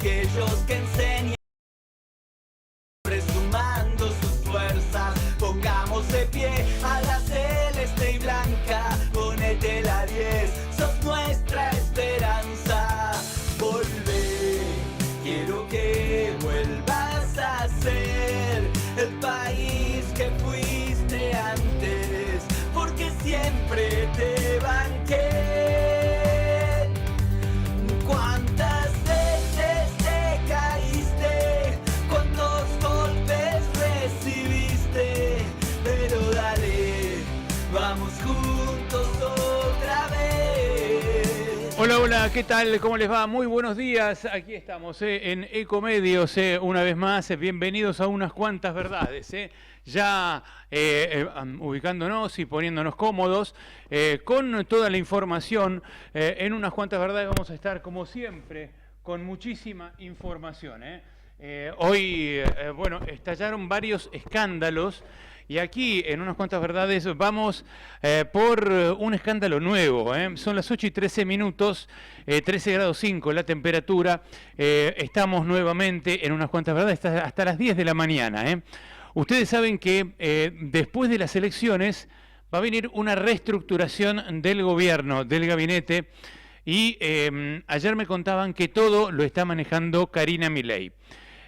aquellos que enseñan, presumando sus fuerzas. Pongamos de pie a la celeste y blanca, ponete la 10, sos nuestra esperanza. Volvé, quiero que vuelvas a ser el país que fuiste antes, porque siempre te banqué. ¿Cuántas veces te caíste? ¿Cuántos golpes recibiste? Pero dale, vamos juntos otra vez. Hola, hola, ¿qué tal? ¿Cómo les va? Muy buenos días. Aquí estamos en Ecomedios, una vez más. Bienvenidos a unas cuantas verdades. Ya ubicándonos y poniéndonos cómodos con toda la información. En unas cuantas verdades vamos a estar, como siempre, con muchísima información. Hoy, bueno, estallaron varios escándalos. Y aquí, en unas cuantas verdades, vamos por un escándalo nuevo. Son las 8:13, 13 grados 5 la temperatura. Estamos nuevamente en unas cuantas verdades hasta las 10 de la mañana. Ustedes saben que después de las elecciones va a venir una reestructuración del gobierno, del gabinete. Y ayer me contaban que todo lo está manejando Karina Milei.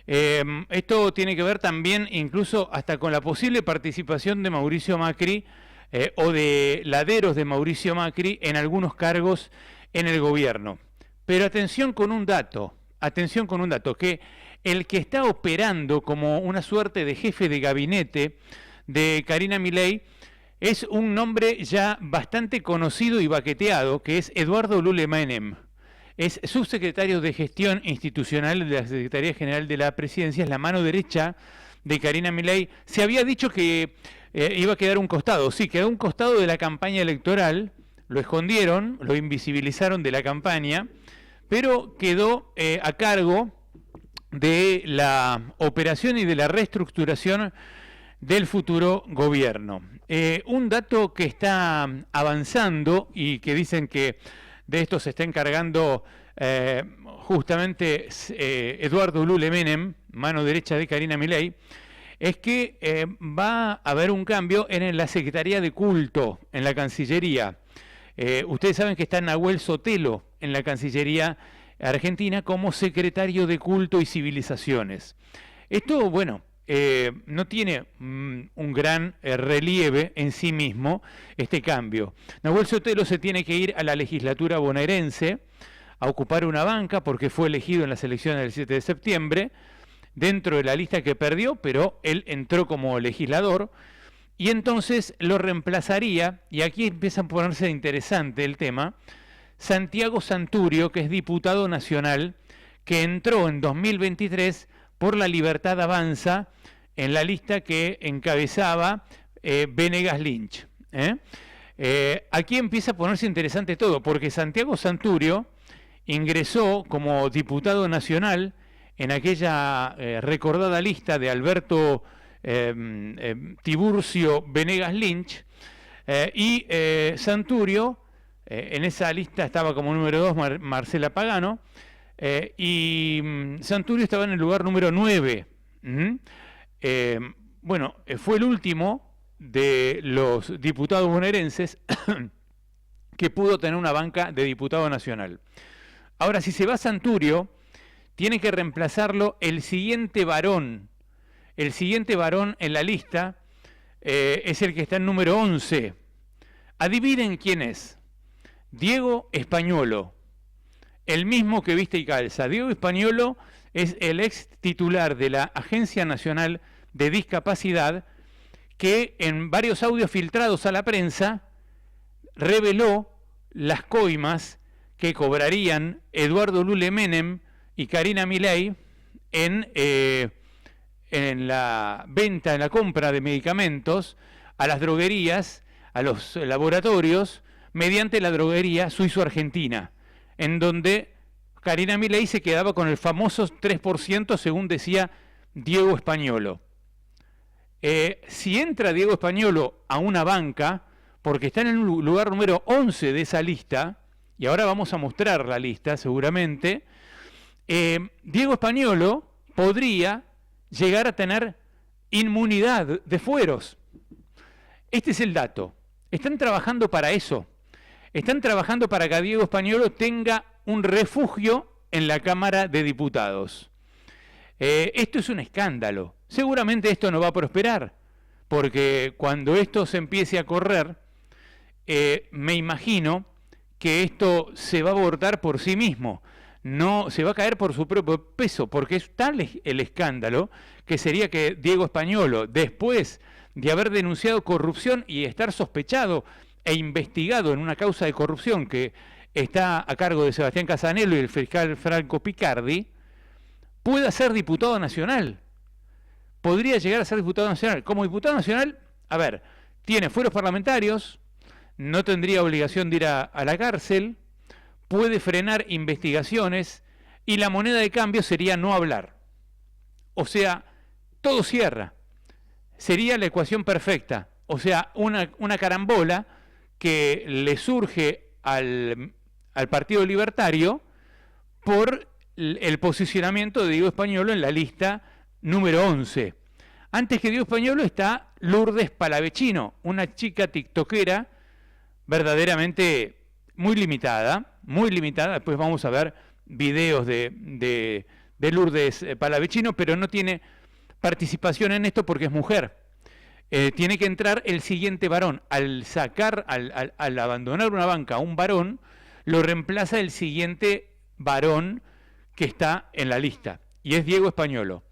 Esto tiene que ver también incluso hasta con la posible participación de Mauricio Macri o de laderos de Mauricio Macri en algunos cargos en el gobierno. Pero atención con un dato, que el que está operando como una suerte de jefe de gabinete de Karina Milei es un nombre ya bastante conocido y baqueteado, que es Eduardo Lule Menem. Es subsecretario de Gestión Institucional de la Secretaría General de la Presidencia, es la mano derecha de Karina Milei. Se había dicho que iba a quedar un costado, sí, quedó un costado de la campaña electoral, lo escondieron, lo invisibilizaron de la campaña, pero quedó a cargo de la operación y de la reestructuración del futuro gobierno. Un dato que está avanzando y que dicen que de esto se está encargando justamente Eduardo Lule Menem, mano derecha de Karina Milei, es que va a haber un cambio en la Secretaría de Culto, en la Cancillería. Ustedes saben que está Nahuel Sotelo en la Cancillería Argentina como secretario de Culto y Civilizaciones. Esto, bueno, no tiene un gran relieve en sí mismo este cambio. Nahuel Sotelo se tiene que ir a la legislatura bonaerense a ocupar una banca porque fue elegido en las elecciones del 7 de septiembre dentro de la lista que perdió, pero él entró como legislador y entonces lo reemplazaría, y aquí empieza a ponerse interesante el tema, Santiago Santurio, que es diputado nacional, que entró en 2023 por La Libertad Avanza, en la lista que encabezaba Venegas Lynch. Aquí empieza a ponerse interesante todo, porque Santiago Santurio ingresó como diputado nacional en aquella recordada lista de Alberto Tiburcio Venegas Lynch, y Santurio, en esa lista estaba como número 2 Marcela Pagano, y Santurio estaba en el lugar número 9. Bueno, fue el último de los diputados bonaerenses que pudo tener una banca de diputado nacional. Ahora, si se va Santurio, tiene que reemplazarlo el siguiente varón. El siguiente varón en la lista es el que está en número 11. Adivinen quién es. Diego Españolo. El mismo que viste y calza. Diego Españolo es el ex titular de la Agencia Nacional de Discapacidad, que en varios audios filtrados a la prensa reveló las coimas que cobrarían Eduardo Lule Menem y Karina Milei en la venta, en la compra de medicamentos a las droguerías, a los laboratorios, mediante la droguería Suizo-Argentina, en donde Karina Milei se quedaba con el famoso 3%, según decía Diego Españolo. Si entra Diego Españolo a una banca, porque está en el lugar número 11 de esa lista, y ahora vamos a mostrar la lista seguramente, Diego Españolo podría llegar a tener inmunidad de fueros. Este es el dato. Están trabajando para eso. Están trabajando para que Diego Españolo tenga un refugio en la Cámara de Diputados. Esto es un escándalo. Seguramente esto no va a prosperar, porque cuando esto se empiece a correr, me imagino que esto se va a abortar por sí mismo. No se va a caer por su propio peso, porque es tal el escándalo que sería que Diego Españolo, después de haber denunciado corrupción y estar sospechado e investigado en una causa de corrupción que está a cargo de Sebastián Casanello y el fiscal Franco Picardi, pueda ser diputado nacional. Podría llegar a ser diputado nacional. Como diputado nacional, a ver, tiene fueros parlamentarios, no tendría obligación de ir a la cárcel, puede frenar investigaciones y la moneda de cambio sería no hablar. O sea, todo cierra. Sería la ecuación perfecta. O sea, una carambola que le surge al Partido Libertario por el posicionamiento de Diego Españolo en la lista número 11. Antes que Diego Españolo está Lourdes Palavecino, una chica tiktokera verdaderamente muy limitada. Después vamos a ver videos de Lourdes Palavecino, pero no tiene participación en esto porque es mujer. Tiene que entrar el siguiente varón. Al abandonar una banca a un varón, lo reemplaza el siguiente varón que está en la lista, y es Diego Españolo.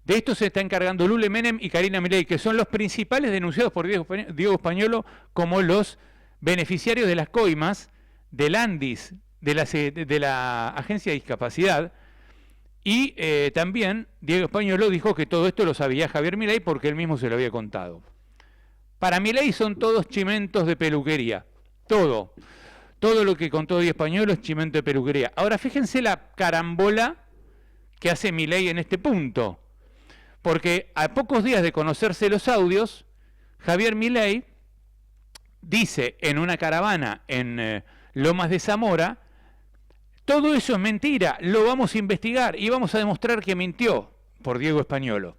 De esto se está encargando Lule Menem y Karina Milei, que son los principales denunciados por Diego Españolo como los beneficiarios de las coimas, del ANDIS, de la Agencia de Discapacidad, y también Diego Españolo dijo que todo esto lo sabía Javier Milei porque él mismo se lo había contado. Para Milei son todos chimentos de peluquería, todo lo que contó Diego Españolo es chimento de peluquería. Ahora fíjense la carambola que hace Milei en este punto, porque a pocos días de conocerse los audios, Javier Milei dice en una caravana en Lomas de Zamora: todo eso es mentira, lo vamos a investigar y vamos a demostrar que mintió por Diego Españolo.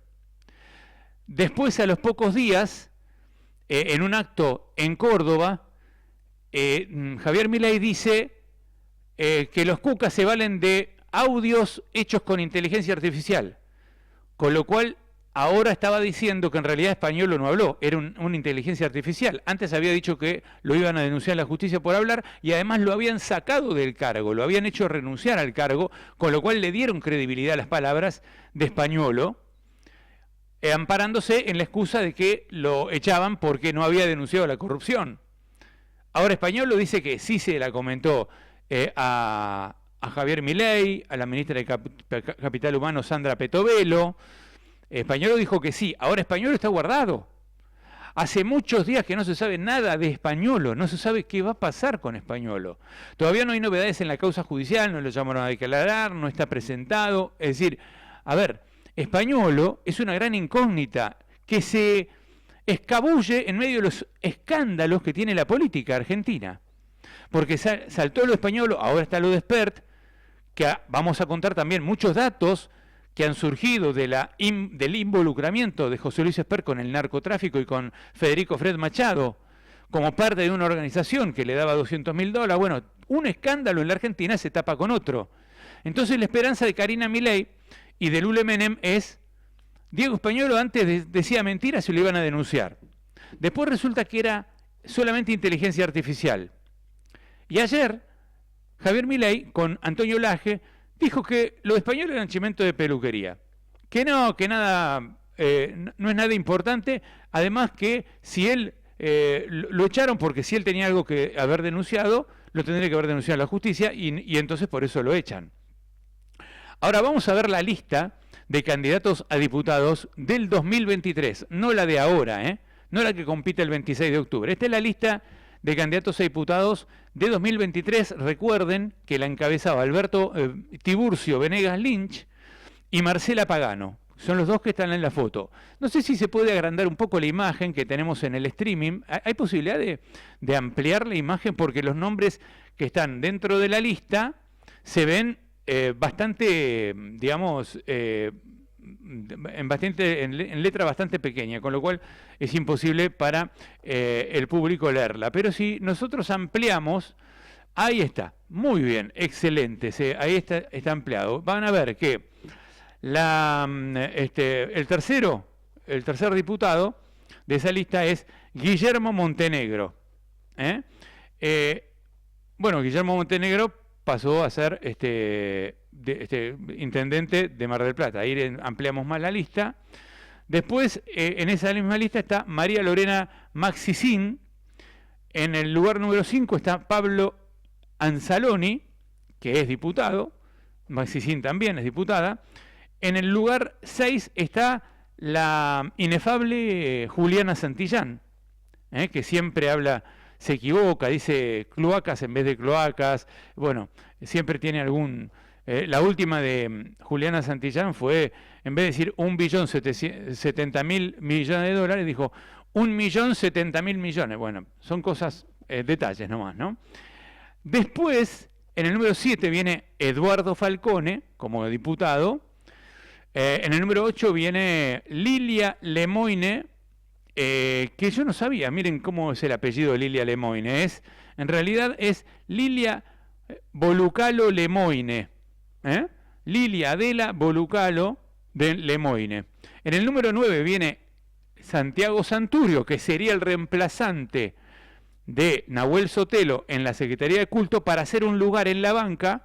Después, a los pocos días, en un acto en Córdoba, Javier Milei dice que los cucas se valen de audios hechos con inteligencia artificial, con lo cual ahora estaba diciendo que en realidad Españolo no habló, era una inteligencia artificial. Antes había dicho que lo iban a denunciar a la justicia por hablar y además lo habían sacado del cargo, lo habían hecho renunciar al cargo, con lo cual le dieron credibilidad a las palabras de Españolo, amparándose en la excusa de que lo echaban porque no había denunciado la corrupción. Ahora Españolo dice que sí se la comentó a Javier Milei, a la ministra de Capital Humano Sandra Petovelo. Españolo dijo que sí. Ahora Españolo está guardado. Hace muchos días que no se sabe nada de Españolo, no se sabe qué va a pasar con Españolo. Todavía no hay novedades en la causa judicial, no lo llamaron a declarar, no está presentado. Es decir, a ver, Españolo es una gran incógnita que se escabulle en medio de los escándalos que tiene la política argentina. Porque saltó lo de Españolo, ahora está lo de Spert, que vamos a contar también muchos datos que han surgido del involucramiento de José Luis Spert con el narcotráfico y con Federico Fred Machado, como parte de una organización que le daba $200.000. Bueno, un escándalo en la Argentina se tapa con otro. Entonces la esperanza de Karina Milei y de Lule Menem es: Diego Españolo antes decía mentiras y lo iban a denunciar. Después resulta que era solamente inteligencia artificial. Y ayer, Javier Milei, con Antonio Laje, dijo que lo de Españolo era un chimento de peluquería. Que no es nada importante. Además que si él lo echaron porque si él tenía algo que haber denunciado, lo tendría que haber denunciado a la justicia y entonces por eso lo echan. Ahora vamos a ver la lista de candidatos a diputados del 2023, no la de ahora, no la que compite el 26 de octubre. Esta es la lista de candidatos a diputados de 2023. Recuerden que la encabezaba Alberto Tiburcio Venegas Lynch y Marcela Pagano. Son los dos que están en la foto. No sé si se puede agrandar un poco la imagen que tenemos en el streaming. ¿Hay posibilidad de ampliar la imagen? Porque los nombres que están dentro de la lista se ven bastante, digamos, en letra bastante pequeña, con lo cual es imposible para el público leerla. Pero si nosotros ampliamos, ahí está, muy bien, excelente, ahí está ampliado. Van a ver que el tercer diputado de esa lista es Guillermo Montenegro. Bueno, Guillermo Montenegro pasó a ser intendente de Mar del Plata. Ahí ampliamos más la lista. Después, en esa misma lista está María Lorena Maxicín. En el lugar número 5 está Pablo Anzaloni, que es diputado. Maxicín también es diputada. En el lugar 6 está la inefable Juliana Santillán, que siempre habla, se equivoca, dice cloacas en vez de cloacas. Bueno, siempre tiene algún... la última de Juliana Santillán fue, en vez de decir 1.070.000 millones de dólares, dijo 1.070.000 millones. Bueno, son cosas, detalles nomás, ¿no? Después, en el número 7 viene Eduardo Falcone, como diputado. En el número 8 viene Lilia Lemoine, que yo no sabía, miren cómo es el apellido de Lilia Lemoine. En realidad es Lilia Bolucalo Lemoine. Lilia Adela Bolucalo de Lemoine. En el número 9 viene Santiago Santurio, que sería el reemplazante de Nahuel Sotelo en la Secretaría de Culto, para hacer un lugar en la banca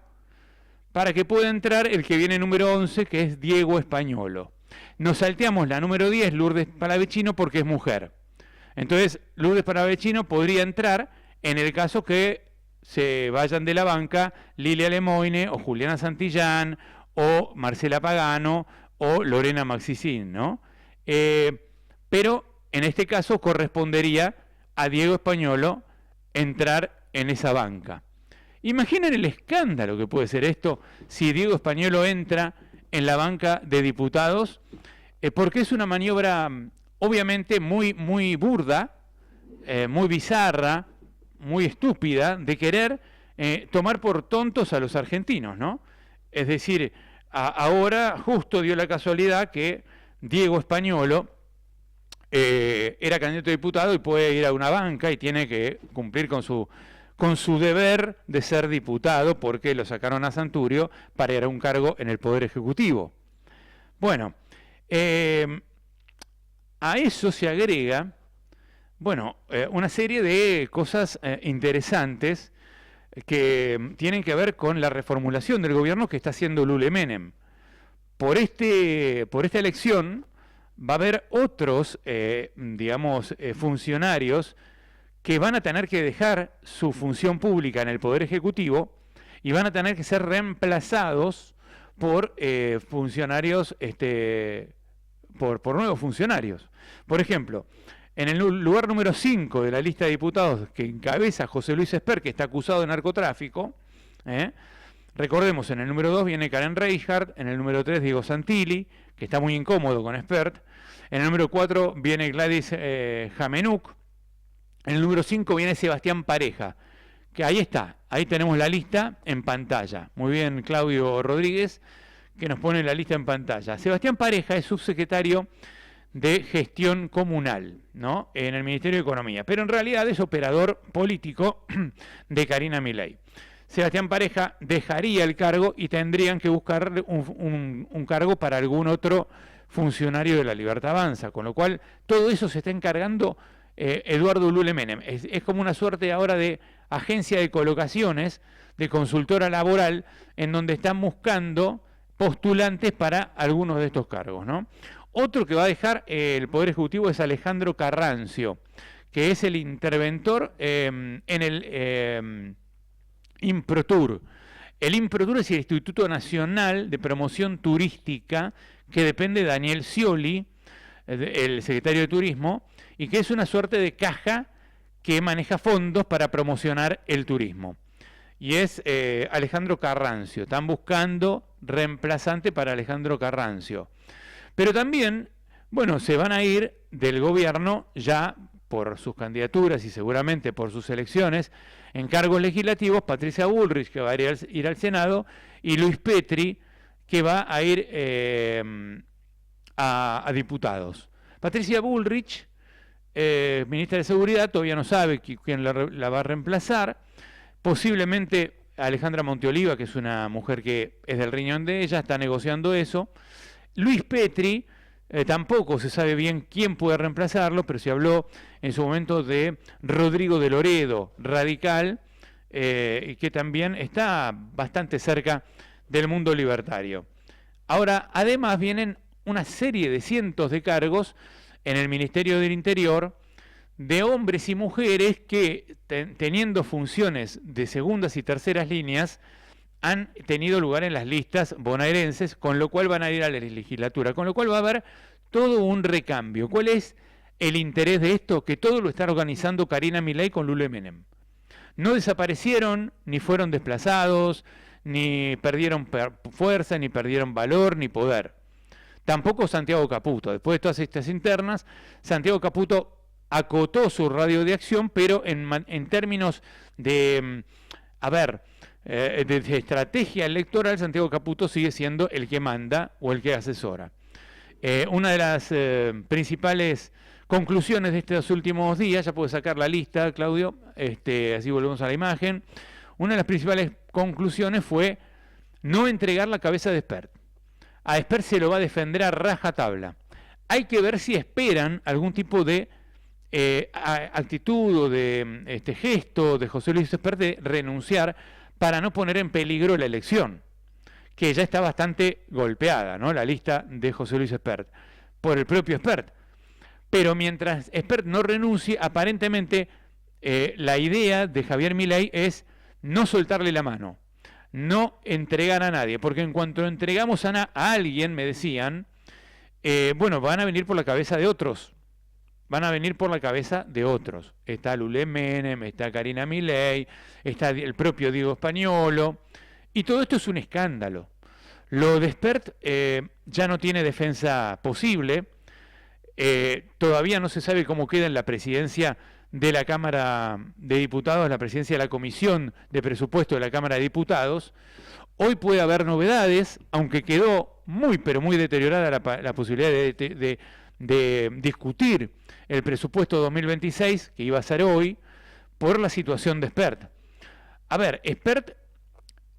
para que pueda entrar el que viene número 11, que es Diego Españolo. Nos salteamos la número 10, Lourdes Palavecino, porque es mujer. Entonces, Lourdes Palavecino podría entrar en el caso que se vayan de la banca Lilia Lemoine o Juliana Santillán o Marcela Pagano o Lorena Maxicín, ¿no? Pero en este caso correspondería a Diego Españolo entrar en esa banca. Imaginen el escándalo que puede ser esto si Diego Españolo entra en la banca de diputados, porque es una maniobra obviamente muy, muy burda, muy bizarra, muy estúpida, de querer tomar por tontos a los argentinos, ¿no? Es decir, ahora justo dio la casualidad que Diego Españolo era candidato a diputado y puede ir a una banca y tiene que cumplir con su deber de ser diputado, porque lo sacaron a Santurio para ir a un cargo en el Poder Ejecutivo. Bueno, a eso se agrega, bueno, una serie de cosas interesantes que tienen que ver con la reformulación del gobierno que está haciendo Lule Menem. Por esta elección va a haber otros, funcionarios que van a tener que dejar su función pública en el Poder Ejecutivo y van a tener que ser reemplazados por funcionarios, por nuevos funcionarios. Por ejemplo, en el lugar número 5 de la lista de diputados que encabeza José Luis Esper, que está acusado de narcotráfico, recordemos, en el número 2 viene Karen Reichardt, en el número 3 Diego Santilli, que está muy incómodo con Espert, en el número 4 viene Gladys Jamenuk, en el número 5 viene Sebastián Pareja, que ahí está, ahí tenemos la lista en pantalla. Muy bien, Claudio Rodríguez, que nos pone la lista en pantalla. Sebastián Pareja es subsecretario de Gestión Comunal, ¿no?, en el Ministerio de Economía, pero en realidad es operador político de Karina Milei. Sebastián Pareja dejaría el cargo y tendrían que buscar un cargo para algún otro funcionario de la Libertad Avanza, con lo cual todo eso se está encargando Eduardo Lule Menem. Es como una suerte ahora de agencia de colocaciones, de consultora laboral, en donde están buscando postulantes para algunos de estos cargos, ¿no? Otro que va a dejar el Poder Ejecutivo es Alejandro Carrancio, que es el interventor en el INPROTUR. El INPROTUR es el Instituto Nacional de Promoción Turística, que depende de Daniel Scioli, el secretario de Turismo, y que es una suerte de caja que maneja fondos para promocionar el turismo. Y es Alejandro Carrancio. Están buscando reemplazante para Alejandro Carrancio. Pero también, bueno, se van a ir del gobierno ya por sus candidaturas y seguramente por sus elecciones en cargos legislativos, Patricia Bullrich, que va a ir al Senado, y Luis Petri, que va a ir a diputados. Patricia Bullrich, ministra de Seguridad, todavía no sabe quién la va a reemplazar. Posiblemente Alejandra Monteoliva, que es una mujer que es del riñón de ella, está negociando eso. Luis Petri, tampoco se sabe bien quién puede reemplazarlo, pero se habló en su momento de Rodrigo de Loredo, radical, que también está bastante cerca del mundo libertario. Ahora, además vienen una serie de cientos de cargos en el Ministerio del Interior de hombres y mujeres que, teniendo funciones de segundas y terceras líneas, han tenido lugar en las listas bonaerenses, con lo cual van a ir a la legislatura, con lo cual va a haber todo un recambio. ¿Cuál es el interés de esto? Que todo lo está organizando Karina Milei con Lule Menem. No desaparecieron, ni fueron desplazados, ni perdieron fuerza, ni perdieron valor, ni poder. Tampoco Santiago Caputo. Después de todas estas internas, Santiago Caputo acotó su radio de acción, pero en términos de, de estrategia electoral, Santiago Caputo sigue siendo el que manda o el que asesora. Una de las principales conclusiones de estos últimos días, ya puedo sacar la lista, Claudio, así volvemos a la imagen. Una de las principales conclusiones fue no entregar la cabeza de Espert. A Espert se lo va a defender a rajatabla. Hay que ver si esperan algún tipo de actitud o de gesto de José Luis Espert de renunciar para no poner en peligro la elección, que ya está bastante golpeada, ¿no? La lista de José Luis Espert, por el propio Espert. Pero mientras Espert no renuncie, aparentemente la idea de Javier Milei es no soltarle la mano, no entregar a nadie, porque en cuanto entregamos a alguien, me decían, van a venir por la cabeza de otros. Van a venir por la cabeza de otros. Está Lule Menem, está Karina Milei, está el propio Diego Españolo. Y todo esto es un escándalo. Lo de Espert ya no tiene defensa posible. Todavía no se sabe cómo queda en la presidencia de la Cámara de Diputados, la presidencia de la Comisión de Presupuesto de la Cámara de Diputados. Hoy puede haber novedades, aunque quedó pero muy deteriorada la posibilidad de discutir el presupuesto 2026, que iba a ser hoy, por la situación de Espert. A ver, Espert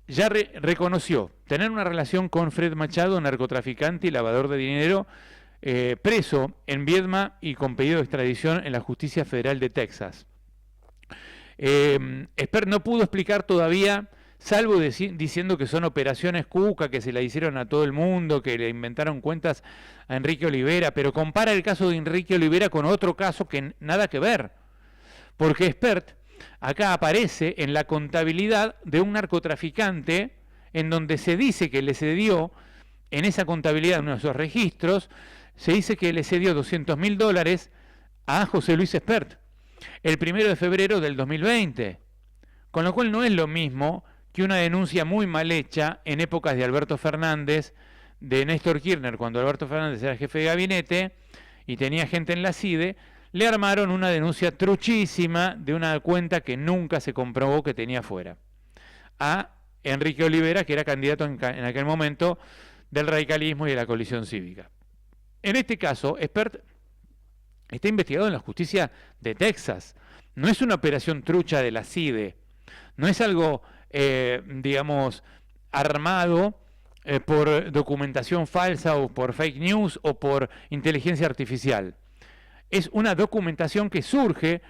ya reconoció tener una relación con Fred Machado, narcotraficante y lavador de dinero, preso en Viedma y con pedido de extradición en la Justicia Federal de Texas. Espert no pudo explicar todavía, salvo diciendo que son operaciones Cuca, que se la hicieron a todo el mundo, que le inventaron cuentas a Enrique Olivera, pero compara el caso de Enrique Olivera con otro caso que nada que ver, porque Espert acá aparece en la contabilidad de un narcotraficante en donde se dice que le cedió, en esa contabilidad, en uno de esos registros, se dice que le cedió $200.000 a José Luis Espert el 1 de febrero del 2020, con lo cual no es lo mismo que una denuncia muy mal hecha en épocas de Alberto Fernández, de Néstor Kirchner, cuando Alberto Fernández era jefe de gabinete y tenía gente en la CIDE, le armaron una denuncia truchísima de una cuenta que nunca se comprobó que tenía fuera, a Enrique Olivera, que era candidato en aquel momento del radicalismo y de la coalición cívica. En este caso, Espert está investigado en la justicia de Texas. No es una operación trucha de la CIDE, no es algo armado por documentación falsa o por fake news o por inteligencia artificial. Es una documentación que surge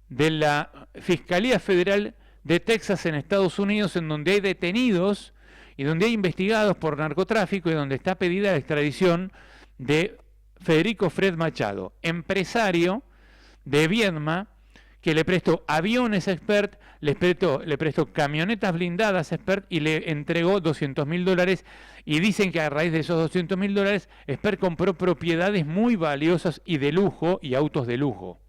de la Fiscalía Federal de Texas en Estados Unidos, en donde hay detenidos y donde hay investigados por narcotráfico y donde está pedida la extradición de Federico Fred Machado, empresario de Viedma, que le prestó aviones a Espert, le prestó camionetas blindadas a Espert y le entregó $200.000, y dicen que a raíz de esos $200.000 Espert compró propiedades muy valiosas y de lujo y autos de lujo.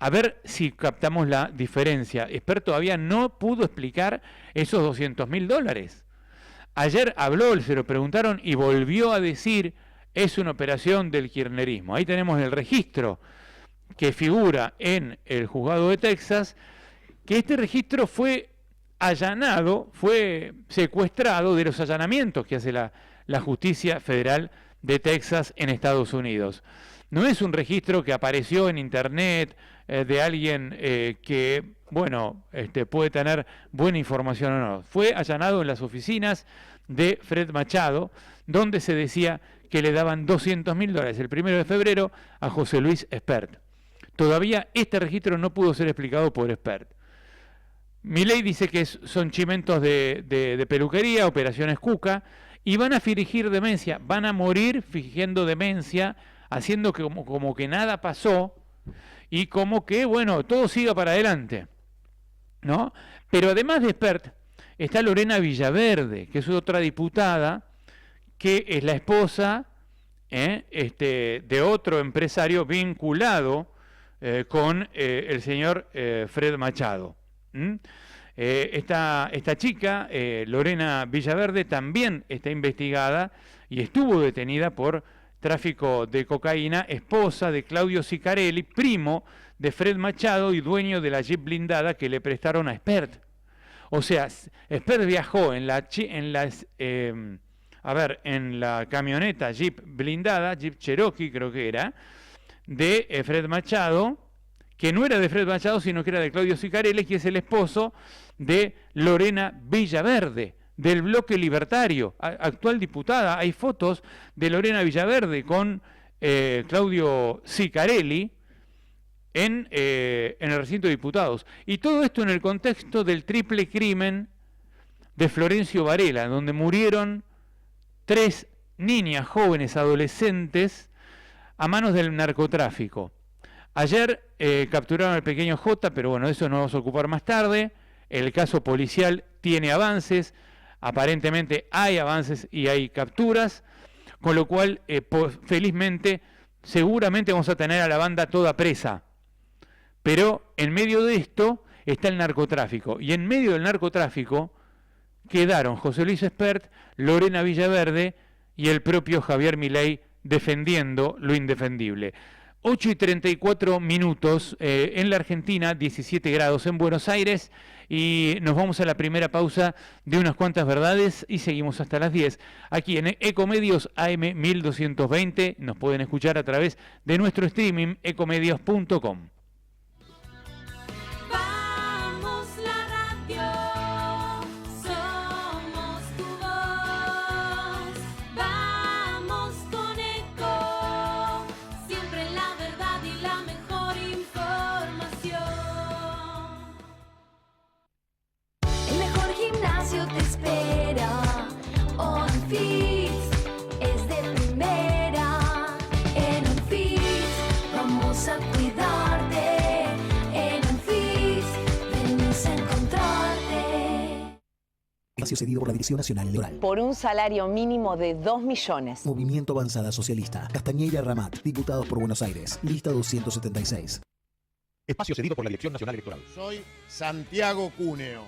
A ver si captamos la diferencia. Espert todavía no pudo explicar esos $200.000. Ayer habló, se lo preguntaron y volvió a decir: es una operación del kirchnerismo. Ahí tenemos el registro que figura en el juzgado de Texas, que este registro fue allanado, fue secuestrado de los allanamientos que hace la justicia federal de Texas en Estados Unidos. No es un registro que apareció en internet de alguien que, bueno, puede tener buena información o no. Fue allanado en las oficinas de Fred Machado, donde se decía que le daban $200.000 el 1 de febrero a José Luis Espert. Todavía este registro no pudo ser explicado por Espert. Milei dice que son chimentos de peluquería, operaciones Cuca, y van a fingir demencia, van a morir fingiendo demencia, haciendo como que nada pasó, y como que, bueno, todo siga para adelante, ¿no? Pero además de Espert, está Lorena Villaverde, que es otra diputada, que es la esposa de otro empresario vinculado con el señor Fred Machado. Esta chica, Lorena Villaverde, también está investigada y estuvo detenida por tráfico de cocaína, esposa de Claudio Sicarelli, primo de Fred Machado y dueño de la Jeep blindada que le prestaron a Espert. O sea, Espert viajó en la camioneta Jeep blindada, Jeep Cherokee creo que era, de Fred Machado, que no era de Fred Machado, sino que era de Claudio Sicarelli, que es el esposo de Lorena Villaverde, del Bloque Libertario, actual diputada. Hay fotos de Lorena Villaverde con Claudio Sicarelli en el recinto de diputados. Y todo esto en el contexto del triple crimen de Florencio Varela, donde murieron 3 niñas jóvenes adolescentes a manos del narcotráfico. Ayer capturaron al pequeño J, pero bueno, de eso nos vamos a ocupar más tarde. El caso policial tiene avances, aparentemente hay avances y hay capturas, con lo cual, felizmente, seguramente vamos a tener a la banda toda presa. Pero en medio de esto está el narcotráfico, y en medio del narcotráfico quedaron José Luis Espert, Lorena Villaverde y el propio Javier Milei defendiendo lo indefendible. 8:34 en la Argentina, 17 grados en Buenos Aires, y nos vamos a la primera pausa de unas cuantas verdades y seguimos hasta las 10. Aquí en Ecomedios AM 1220 nos pueden escuchar a través de nuestro streaming ecomedios.com. Te espera, OnFit es de primera. En OnFit vamos a cuidarte. En OnFit venimos a encontrarte. Espacio cedido por la Dirección Nacional Electoral. Por un salario mínimo de 2 millones. Movimiento Avanzada Socialista. Castañeira Ramat, diputados por Buenos Aires. Lista 276. Espacio cedido por la Dirección Nacional Electoral. Soy Santiago Cúneo.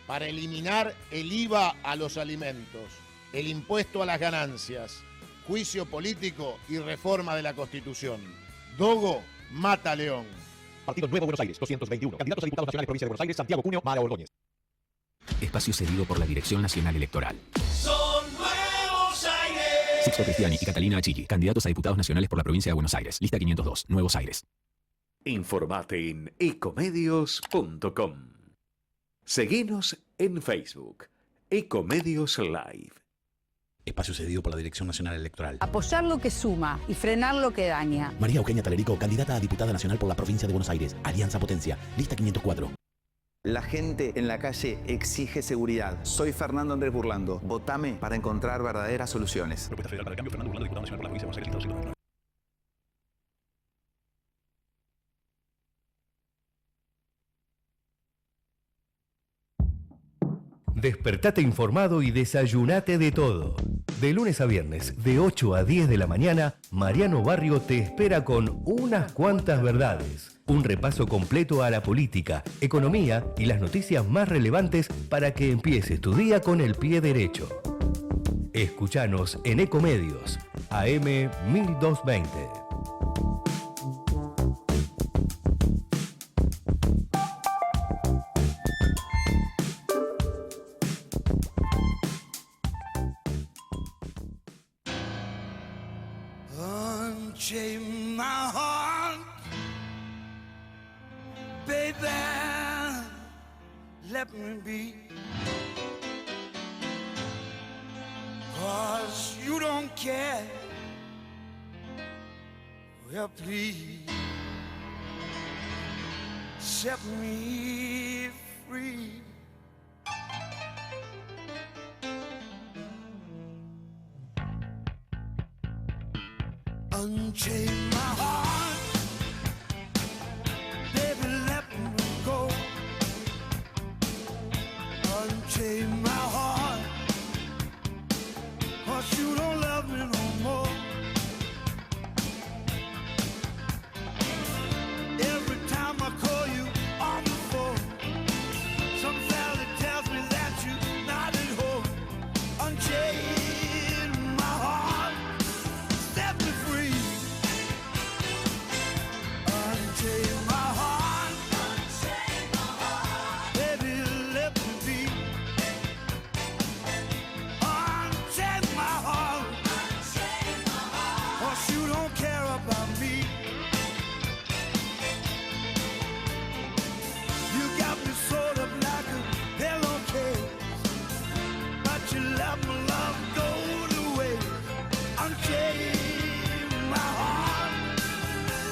Para eliminar el IVA a los alimentos, el impuesto a las ganancias, juicio político y reforma de la Constitución. Dogo mata a León. Partido Nuevo Buenos Aires, 221. Candidatos a diputados nacionales, provincia de Buenos Aires, Santiago Cúneo, Mara Ordóñez. Espacio cedido por la Dirección Nacional Electoral. Son Nuevos Aires. Sixto Cristiani y Catalina Achilli, candidatos a diputados nacionales por la provincia de Buenos Aires. Lista 502, Nuevos Aires. Informate en ecomedios.com. Seguinos en Facebook, Ecomedios Live. Espacio cedido por la Dirección Nacional Electoral. Apoyar lo que suma y frenar lo que daña. María Eugenia Talerico, candidata a diputada nacional por la provincia de Buenos Aires. Alianza Potencia. Lista 504. La gente en la calle exige seguridad. Soy Fernando Andrés Burlando. Votame para encontrar verdaderas soluciones. Propuesta Federal para el Cambio, Fernando Burlando, diputado nacional por la provincia de Buenos Aires, Lista 299. Despertate informado y desayunate de todo. De lunes a viernes, de 8 a 10 de la mañana, Mariano Barrio te espera con unas cuantas verdades. Un repaso completo a la política, economía y las noticias más relevantes para que empieces tu día con el pie derecho. Escuchanos en Ecomedios, AM 1220. Unchain my heart, baby, let me be. 'Cause you don't care. Well, please set me free. Unchain my heart, baby, let me go. Unchain my heart, 'cause you don't love me no more. Every time I call you on the phone, some fella tells me that you're not at home. Unchain my heart, set me free. Unchain my heart, baby, let me be. Unchain my heart, 'cause you don't care about me. You got me sort of like a pillowcase, but you let my love go to waste. Unchain my heart,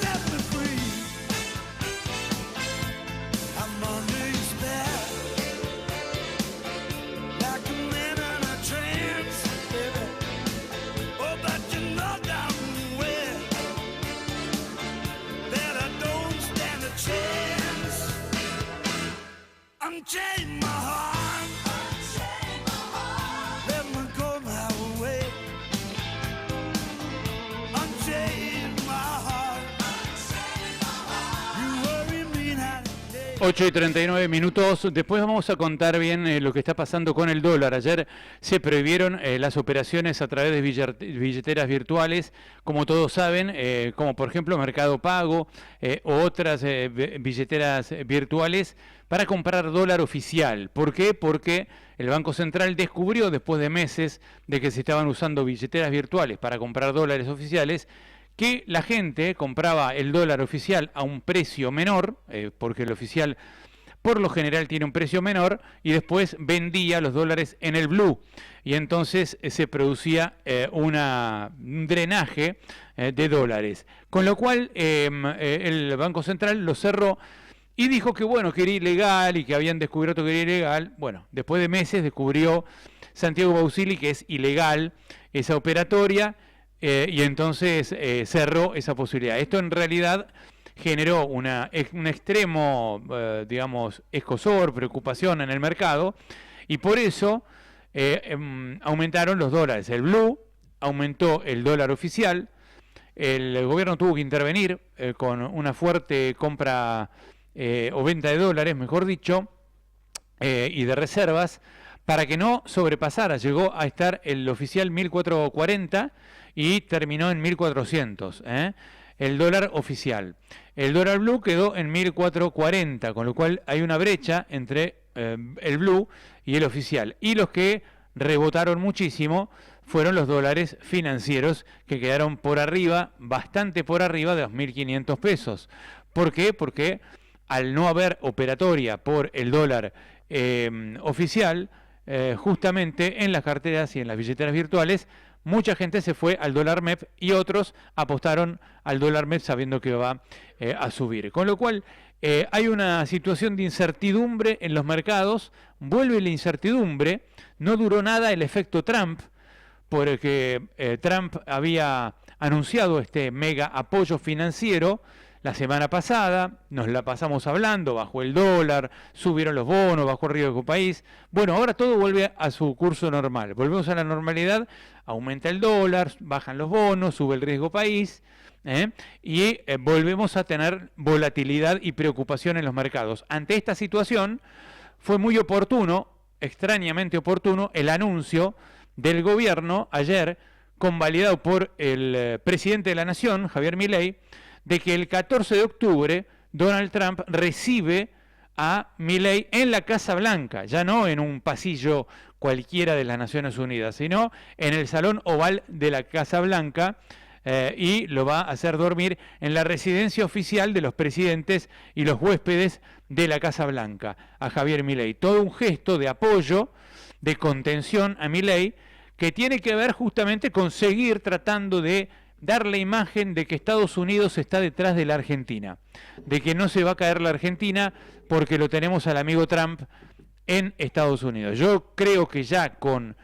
set me free. I'm under your spell, like a man in a trance, baby. Oh, but you know damn well that I don't stand a chance. Unchain my heart, let me go my way. Unchain my heart, you worry me night and day. 8:39 minutos. Después vamos a contar bien lo que está pasando con el dólar. Ayer se prohibieron las operaciones a través de billeteras virtuales, como todos saben, como por ejemplo Mercado Pago o otras billeteras virtuales para comprar dólar oficial. ¿Por qué? Porque el Banco Central descubrió, después de meses de que se estaban usando billeteras virtuales para comprar dólares oficiales, que la gente compraba el dólar oficial a un precio menor, porque el oficial por lo general tiene un precio menor, y después vendía los dólares en el blue. Y entonces se producía un drenaje de dólares. Con lo cual el Banco Central lo cerró y dijo que bueno, que era ilegal y que habían descubierto que era ilegal. Bueno, después de meses descubrió Santiago Bausili que es ilegal esa operatoria. Y entonces cerró esa posibilidad. Esto en realidad generó un extremo, digamos, escosor, preocupación en el mercado, y por eso aumentaron los dólares. El blue aumentó el dólar oficial, el gobierno tuvo que intervenir con una fuerte compra o venta de dólares, mejor dicho, y de reservas, para que no sobrepasara. Llegó a estar el oficial 1.440 y terminó en 1.400, el dólar oficial. El dólar blue quedó en 1.440, con lo cual hay una brecha entre el blue y el oficial. Y los que rebotaron muchísimo fueron los dólares financieros, que quedaron por arriba, bastante por arriba de los 1.500 pesos. ¿Por qué? Porque al no haber operatoria por el dólar oficial, justamente en las carteras y en las billeteras virtuales, mucha gente se fue al dólar MEP y otros apostaron al dólar MEP sabiendo que va a subir. Con lo cual hay una situación de incertidumbre en los mercados. Vuelve la incertidumbre. No duró nada el efecto Trump, porque Trump había anunciado este mega apoyo financiero la semana pasada, nos la pasamos hablando, bajó el dólar, subieron los bonos, bajó el riesgo país. Bueno, ahora todo vuelve a su curso normal. Volvemos a la normalidad, aumenta el dólar, bajan los bonos, sube el riesgo país, y volvemos a tener volatilidad y preocupación en los mercados. Ante esta situación fue muy oportuno, extrañamente oportuno, el anuncio del gobierno ayer, convalidado por el presidente de la Nación, Javier Milei, de que el 14 de octubre Donald Trump recibe a Milei en la Casa Blanca, ya no en un pasillo cualquiera de las Naciones Unidas, sino en el Salón Oval de la Casa Blanca, y lo va a hacer dormir en la residencia oficial de los presidentes y los huéspedes de la Casa Blanca, a Javier Milei. Todo un gesto de apoyo, de contención a Milei, que tiene que ver justamente con seguir tratando de dar la imagen de que Estados Unidos está detrás de la Argentina, de que no se va a caer la Argentina porque lo tenemos al amigo Trump en Estados Unidos. Yo creo que ya con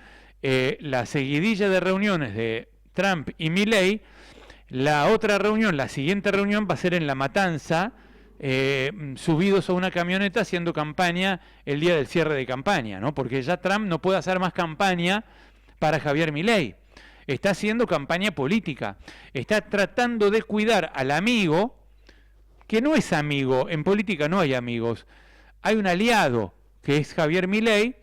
la seguidilla de reuniones de Trump y Milei, la otra reunión, la siguiente reunión va a ser en La Matanza, subidos a una camioneta haciendo campaña el día del cierre de campaña, ¿no? Porque ya Trump no puede hacer más campaña para Javier Milei. Está haciendo campaña política, está tratando de cuidar al amigo, que no es amigo, en política no hay amigos, hay un aliado que es Javier Milei,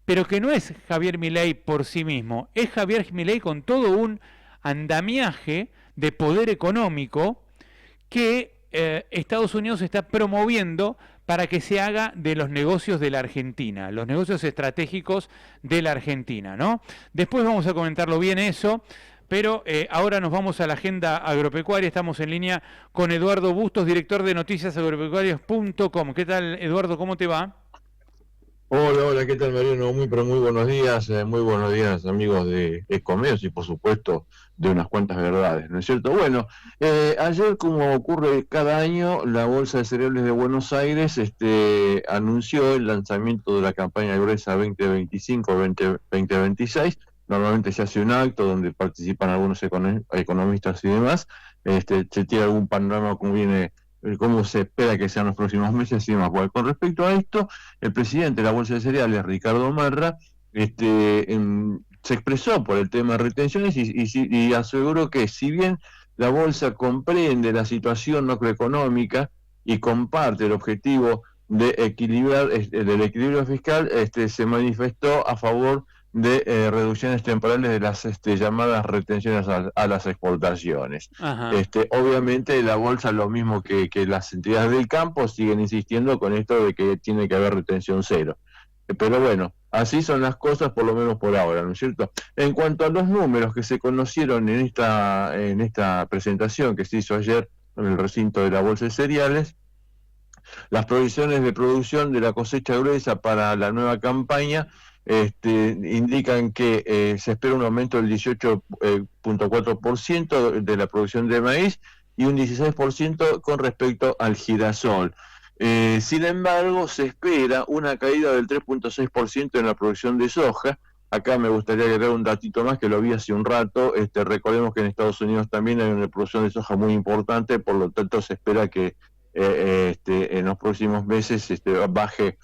pero que no es Javier Milei por sí mismo, es Javier Milei con todo un andamiaje de poder económico que Estados Unidos está promoviendo para que se haga de los negocios de la Argentina, los negocios estratégicos de la Argentina, ¿no? Después vamos a comentarlo bien eso, pero ahora nos vamos a la agenda agropecuaria. Estamos en línea con Eduardo Bustos, director de noticiasagropecuarias.com. ¿Qué tal, Eduardo? ¿Cómo te va? Hola, ¿qué tal, Mariano? Muy buenos días, amigos de Ecomedios y, por supuesto, de unas cuantas verdades, ¿no es cierto? Bueno, ayer, como ocurre cada año, la Bolsa de Cereales de Buenos Aires anunció el lanzamiento de la campaña gruesa 2025-2026. Normalmente se hace un acto donde participan algunos economistas y demás, se tira algún panorama como viene, cómo se espera que sean los próximos meses y demás. Bueno, con respecto a esto, el presidente de la Bolsa de Cereales, Ricardo Marra, se expresó por el tema de retenciones y aseguró que si bien la Bolsa comprende la situación macroeconómica y comparte el objetivo de equilibrar del equilibrio fiscal, se manifestó a favor de reducciones temporales de las llamadas retenciones a las exportaciones. Obviamente la Bolsa, lo mismo que las entidades del campo, siguen insistiendo con esto de que tiene que haber retención cero. Pero bueno, así son las cosas, por lo menos por ahora, ¿no es cierto? En cuanto a los números que se conocieron en esta presentación que se hizo ayer en el recinto de la Bolsa de Cereales, las proyecciones de producción de la cosecha gruesa para la nueva campaña indican que se espera un aumento del 18.4% de la producción de maíz y un 16% con respecto al girasol. Sin embargo, se espera una caída del 3.6% en la producción de soja. Acá me gustaría agregar un datito más que lo vi hace un rato. Recordemos que en Estados Unidos también hay una producción de soja muy importante, por lo tanto se espera que en los próximos meses baje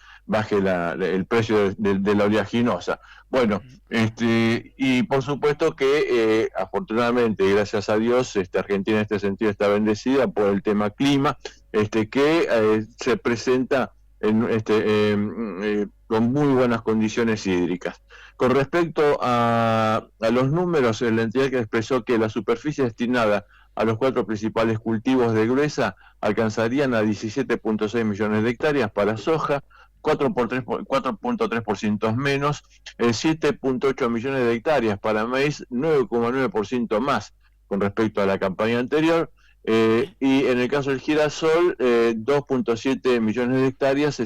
el precio de la oleaginosa. Bueno, y por supuesto que afortunadamente y gracias a Dios, Argentina en este sentido está bendecida por el tema clima, que se presenta con muy buenas condiciones hídricas. Con respecto a los números, la entidad que expresó que la superficie destinada a los 4 principales cultivos de gruesa alcanzarían a 17.6 millones de hectáreas para soja, 4.3% menos, 7.8 millones de hectáreas para maíz, 9.9% más con respecto a la campaña anterior, y en el caso del girasol, 2.7 millones de hectáreas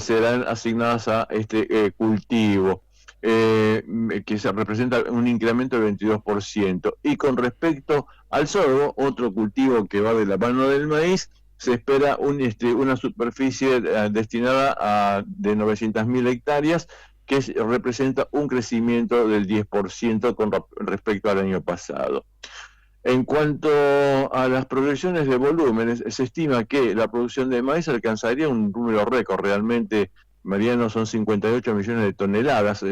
serán asignadas a este cultivo, que se representa un incremento del 22%. Y con respecto al sorgo, otro cultivo que va de la mano del maíz, se espera una superficie destinada de 900.000 hectáreas, que representa un crecimiento del 10% con respecto al año pasado. En cuanto a las proyecciones de volúmenes, se estima que la producción de maíz alcanzaría un número récord. Realmente, Mariano, son 58 millones de toneladas.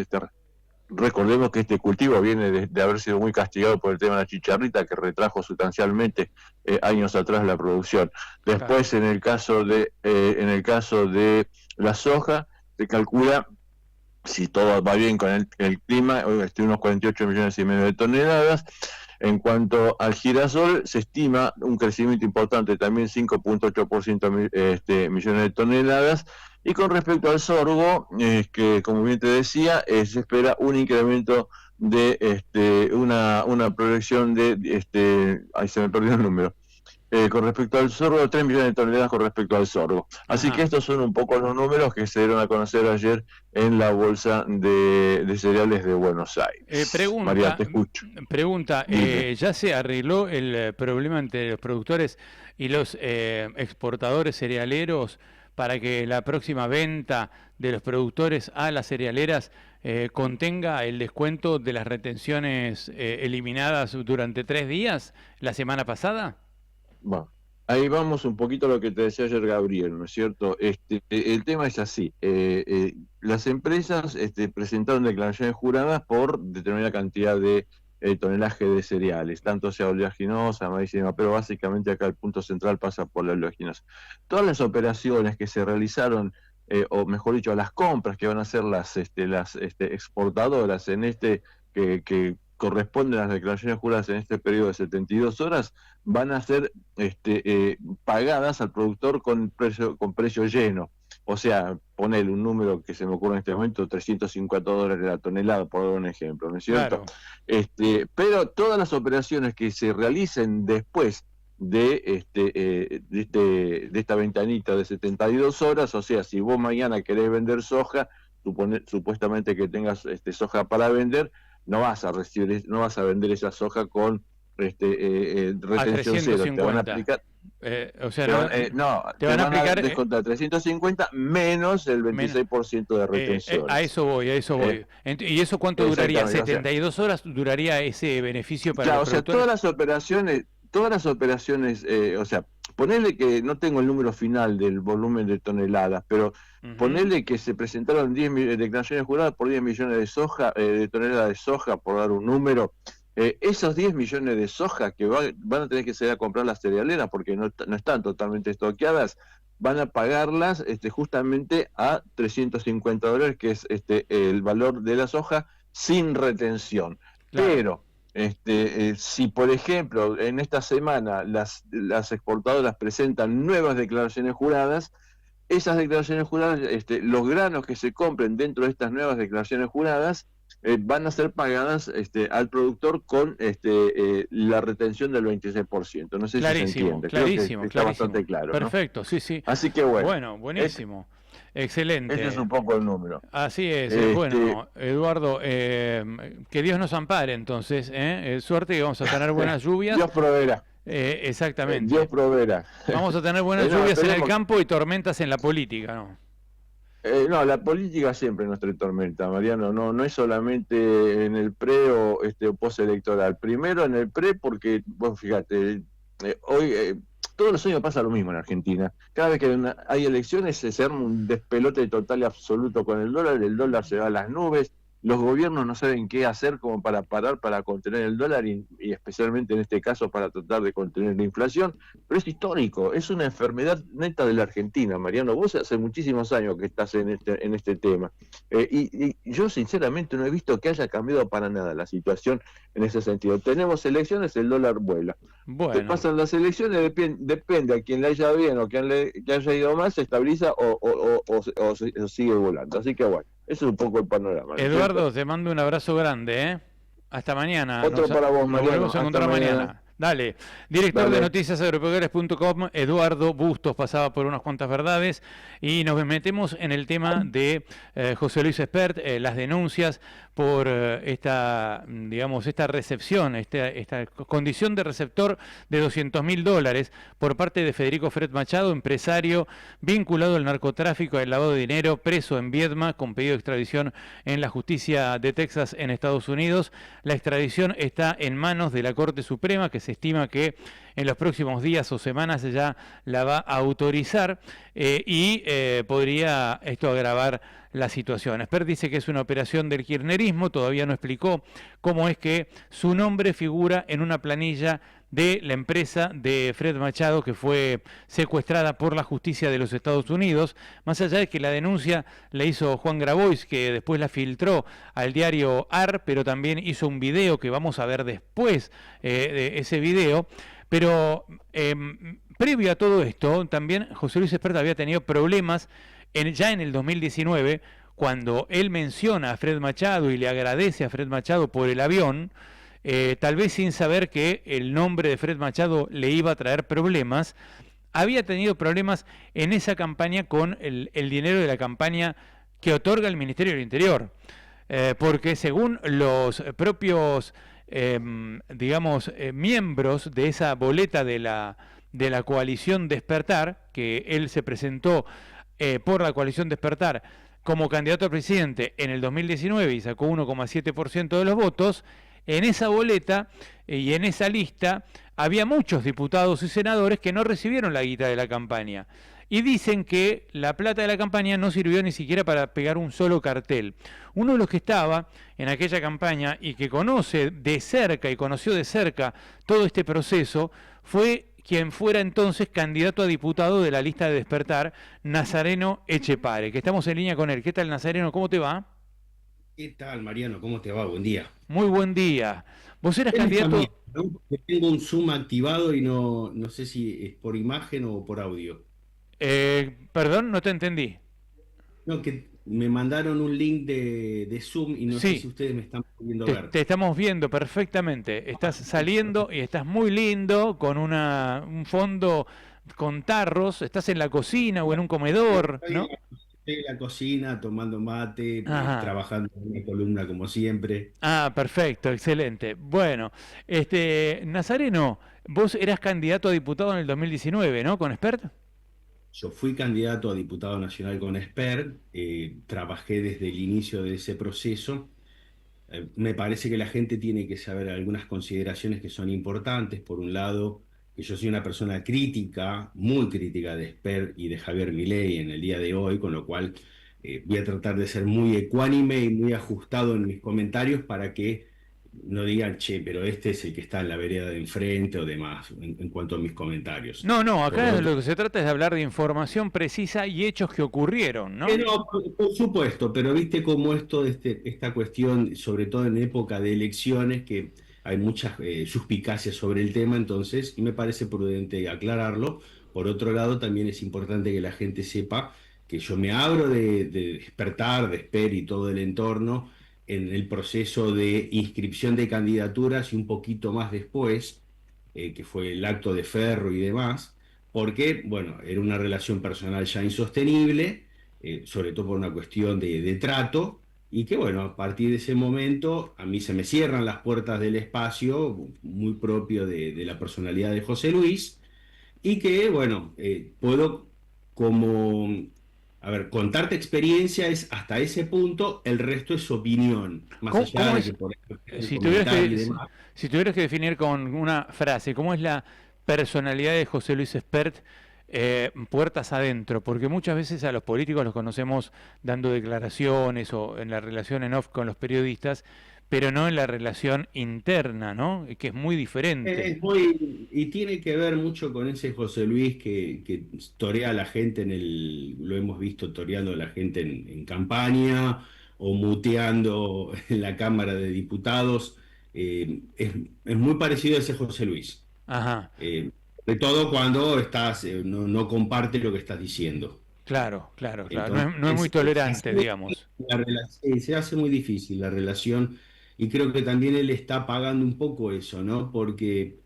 Recordemos que este cultivo viene de haber sido muy castigado por el tema de la chicharrita, que retrajo sustancialmente años atrás la producción. Después, en el caso de la soja, se calcula, si todo va bien con el clima, unos 48 millones y medio de toneladas. En cuanto al girasol, se estima un crecimiento importante, también 5.8% millones de toneladas. Y con respecto al sorgo, que como bien te decía, se espera un incremento de una proyección de, ahí se me perdió el número, con respecto al sorgo, 3 millones de toneladas con respecto al sorgo. Así que estos son un poco los números que se dieron a conocer ayer en la Bolsa de Cereales de Buenos Aires. María, te escucho. Pregunta, ¿ya se arregló el problema entre los productores y los exportadores cerealeros para que la próxima venta de los productores a las cerealeras contenga el descuento de las retenciones eliminadas durante 3 días la semana pasada? Bueno, ahí vamos un poquito a lo que te decía ayer Gabriel, ¿no es cierto? El tema es así. Las empresas presentaron declaraciones juradas por determinada cantidad de tonelaje de cereales, tanto sea oleaginosa, maíz y demás, pero básicamente acá el punto central pasa por la oleaginosa. Todas las operaciones que se realizaron, o mejor dicho, las compras que van a hacer las exportadoras en que corresponden a las declaraciones juradas en este periodo de 72 horas, van a ser pagadas al productor con precio lleno. O sea, ponerle un número que se me ocurre en este momento, $350 la tonelada, por dar un ejemplo, ¿no es cierto? Claro. Pero todas las operaciones que se realicen después de esta ventanita de 72 horas, o sea, si vos mañana querés vender soja, supuestamente que tengas soja para vender, no vas a vender esa soja con retención cero, te van a aplicar te van a aplicar descontar 350 menos el 26% de retención. A eso voy. ¿Y eso cuánto duraría? ¿72 horas duraría ese beneficio para los productores? Todas las operaciones, o sea, ponerle que no tengo el número final del volumen de toneladas, pero ponerle que se presentaron 10 declaraciones juradas por 10 millones de toneladas de soja, por dar un número. Esos 10 millones de soja que van a tener que salir a comprar las cerealeras porque no están totalmente estoqueadas, van a pagarlas justamente a $350, que es el valor de la soja sin retención. Claro. Pero si, por ejemplo, en esta semana las exportadoras presentan nuevas declaraciones juradas, esas declaraciones juradas, los granos que se compren dentro de estas nuevas declaraciones juradas, van a ser pagadas al productor con la retención del 26%. No sé si se entiende. Clarísimo, Creo que está bastante claro. Perfecto, ¿no? Sí. Así que bueno. Bueno, buenísimo. Excelente. Ese es un poco el número. Así es. Bueno, Eduardo, que Dios nos ampare entonces. Suerte que vamos a tener buenas lluvias. Dios proveerá. Exactamente. Dios proveerá. Vamos a tener buenas lluvias en el campo y tormentas en la política, ¿no? No, la política siempre nos trae tormenta, Mariano. No es solamente en el pre o postelectoral. Primero en el pre porque, vos fíjate, hoy todos los años pasa lo mismo en Argentina. Cada vez que hay elecciones se arma un despelote total y absoluto con el dólar se va a las nubes, los gobiernos no saben qué hacer como para parar, para contener el dólar y especialmente en este caso para tratar de contener la inflación, pero es histórico, es una enfermedad neta de la Argentina, Mariano. Vos hace muchísimos años que estás en este tema y yo sinceramente no he visto que haya cambiado para nada la situación en ese sentido. Tenemos elecciones, el dólar vuela. Bueno. Pasan las elecciones, depende a quien le haya bien o quien le haya ido mal, se estabiliza o sigue volando. Así que bueno, eso es un poco el panorama. Eduardo, te mando un abrazo grande, Hasta mañana. Otro para vos, Mariano. Nos volvemos a encontrar mañana. Dale. Director de noticiasagropecuarias.com, Eduardo Bustos, pasaba por unas cuantas verdades y nos metemos en el tema de José Luis Espert, las denuncias por esta recepción, esta condición de receptor de $200.000 por parte de Federico Fred Machado, empresario vinculado al narcotráfico, al lavado de dinero, preso en Viedma con pedido de extradición en la justicia de Texas en Estados Unidos. La extradición está en manos de la Corte Suprema, que se estima que en los próximos días o semanas ya la va a autorizar y podría esto agravar la situación. Espert dice que es una operación del kirchnerismo, todavía no explicó cómo es que su nombre figura en una planilla de la empresa de Fred Machado que fue secuestrada por la justicia de los Estados Unidos, más allá de que la denuncia la hizo Juan Grabois, que después la filtró al diario AR, pero también hizo un video que vamos a ver después de ese video. Pero previo a todo esto, también José Luis Espert había tenido problemas ya en el 2019, cuando él menciona a Fred Machado y le agradece a Fred Machado por el avión, tal vez sin saber que el nombre de Fred Machado le iba a traer problemas, había tenido problemas en esa campaña con el dinero de la campaña que otorga el Ministerio del Interior. Porque según los propios, miembros de esa boleta de la coalición Despertar, que él se presentó por la coalición Despertar como candidato a presidente en el 2019 y sacó 1,7% de los votos, en esa boleta y en esa lista había muchos diputados y senadores que no recibieron la guita de la campaña. Y dicen que la plata de la campaña no sirvió ni siquiera para pegar un solo cartel. Uno de los que estaba en aquella campaña y que conoce de cerca y conoció de cerca todo este proceso fue quien fuera entonces candidato a diputado de la lista de Despertar, Nazareno Echepare, que estamos en línea con él. ¿Qué tal, Nazareno? ¿Cómo te va? ¿Qué tal, Mariano? ¿Cómo te va? Buen día. Muy buen día. Vos eras candidato... También, ¿no? Tengo un Zoom activado y no sé si es por imagen o por audio. Perdón, no te entendí. No, que me mandaron un link de Zoom y no sé si ustedes me están pudiendo ver. Te estamos viendo perfectamente. Estás saliendo y estás muy lindo con un fondo con tarros. Estás en la cocina o en un comedor, ¿no? Estoy en la cocina tomando mate, trabajando en una columna como siempre. Ah, perfecto, excelente. Bueno, Nazareno, vos eras candidato a diputado en el 2019, ¿no? ¿Con Espert? Yo fui candidato a diputado nacional con Espert, trabajé desde el inicio de ese proceso. Me parece que la gente tiene que saber algunas consideraciones que son importantes. Por un lado, que yo soy una persona crítica, muy crítica de Espert y de Javier Milei en el día de hoy, con lo cual voy a tratar de ser muy ecuánime y muy ajustado en mis comentarios para que no digan, che, pero este es el que está en la vereda de enfrente o demás, en cuanto a mis comentarios. No, acá lo que se trata es de hablar de información precisa y hechos que ocurrieron, ¿no? No, por supuesto, pero viste cómo esta cuestión, sobre todo en época de elecciones, que hay muchas suspicacias sobre el tema, entonces me parece prudente aclararlo. Por otro lado, también es importante que la gente sepa que yo me abro de Despertar, de Espert y todo el entorno en el proceso de inscripción de candidaturas y un poquito más después, que fue el acto de Ferro y demás, porque, bueno, era una relación personal ya insostenible, sobre todo por una cuestión de trato, y que, bueno, a partir de ese momento a mí se me cierran las puertas del espacio, muy propio de la personalidad de José Luis, y que, bueno, puedo como... A ver, contarte experiencia es hasta ese punto, el resto es opinión. Más allá de que por si tuvieras que definir con una frase, ¿cómo es la personalidad de José Luis Espert puertas adentro? Porque muchas veces a los políticos los conocemos dando declaraciones o en la relación en off con los periodistas, pero no en la relación interna, ¿no? Que es muy diferente. Y tiene que ver mucho con ese José Luis que torea a la gente lo hemos visto toreando a la gente en campaña o muteando en la Cámara de Diputados. Es muy parecido a ese José Luis. Ajá. De todo cuando no comparte lo que estás diciendo. Claro. Entonces, no es muy tolerante, digamos. Se hace muy difícil la relación. Y creo que también él está pagando un poco eso, ¿no? Porque,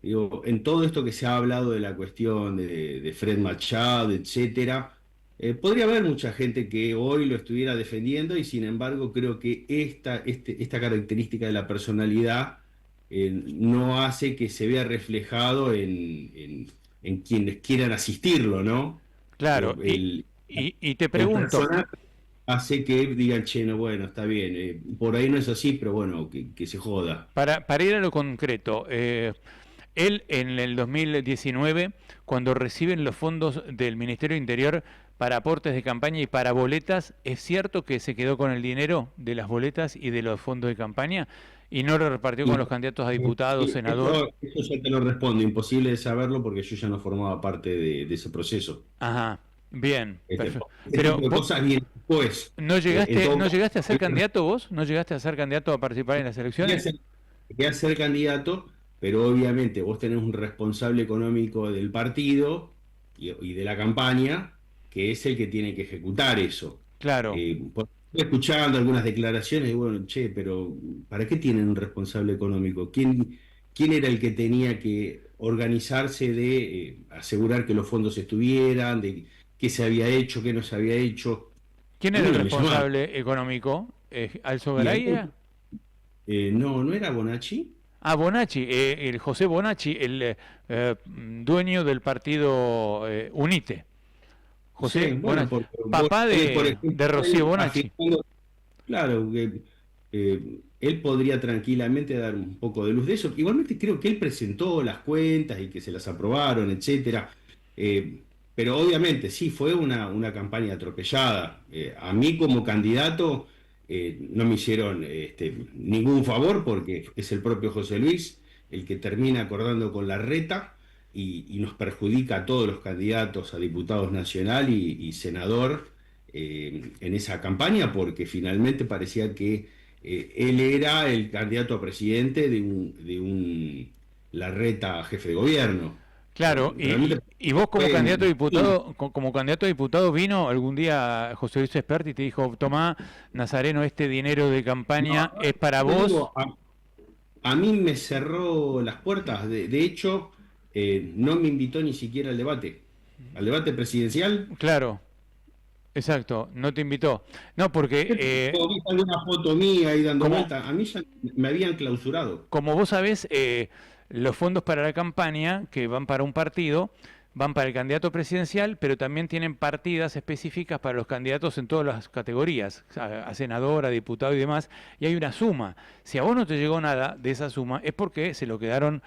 digo, en todo esto que se ha hablado de la cuestión de Fred Machado, etcétera, podría haber mucha gente que hoy lo estuviera defendiendo y sin embargo creo que esta característica de la personalidad no hace que se vea reflejado en quienes quieran asistirlo, ¿no? Claro, y te pregunto... hace que digan, che, no, bueno, está bien, por ahí no es así, pero bueno, que se joda. Para ir a lo concreto, él en el 2019, cuando reciben los fondos del Ministerio del Interior para aportes de campaña y para boletas, ¿es cierto que se quedó con el dinero de las boletas y de los fondos de campaña y no lo repartió con los candidatos a diputados, senadores? Eso ya te lo respondo, imposible de saberlo porque yo ya no formaba parte de ese proceso. Ajá. Bien, pero cosas bien después. ¿No llegaste a ser candidato vos? ¿No llegaste a ser candidato a participar en las elecciones? Llegué a ser candidato, pero obviamente vos tenés un responsable económico del partido y de la campaña, que es el que tiene que ejecutar eso. Claro. Escuchando algunas declaraciones, y bueno, che, pero ¿para qué tienen un responsable económico? ¿Quién era el que tenía que organizarse de asegurar que los fondos estuvieran, de qué se había hecho, qué no se había hecho? ¿Quién A era mí el no me llamaba. responsable económico? ¿Alzo Y Garay? no, ¿no era Bonacci? Ah, Bonacci, el José Bonacci, el dueño del partido Unite. José Sí, bueno, Bonacci, porque papá por de ejemplo, Rocío Bonacci. claro, que él podría tranquilamente dar un poco de luz de eso. Igualmente creo que él presentó las cuentas y que se las aprobaron, etcétera. Pero obviamente sí, fue una campaña atropellada. A mí como candidato no me hicieron ningún favor porque es el propio José Luis el que termina acordando con Larreta y nos perjudica a todos los candidatos a diputados nacional y senador en esa campaña porque finalmente parecía que él era el candidato a presidente de un Larreta jefe de gobierno. Claro, y vos como candidato a diputado, como candidato a diputado vino algún día José Luis Espert y te dijo, tomá, Nazareno, este dinero de campaña es para vos. A mí me cerró las puertas, de hecho, no me invitó ni siquiera al debate presidencial. Claro, exacto, no te invitó. No, porque... ¿Viste alguna foto mía ahí dando vuelta? A mí ya me habían clausurado. Como vos sabés, los fondos para la campaña, que van para un partido, van para el candidato presidencial, pero también tienen partidas específicas para los candidatos en todas las categorías, a senador, a diputado y demás, y hay una suma. Si a vos no te llegó nada de esa suma, es porque se lo quedaron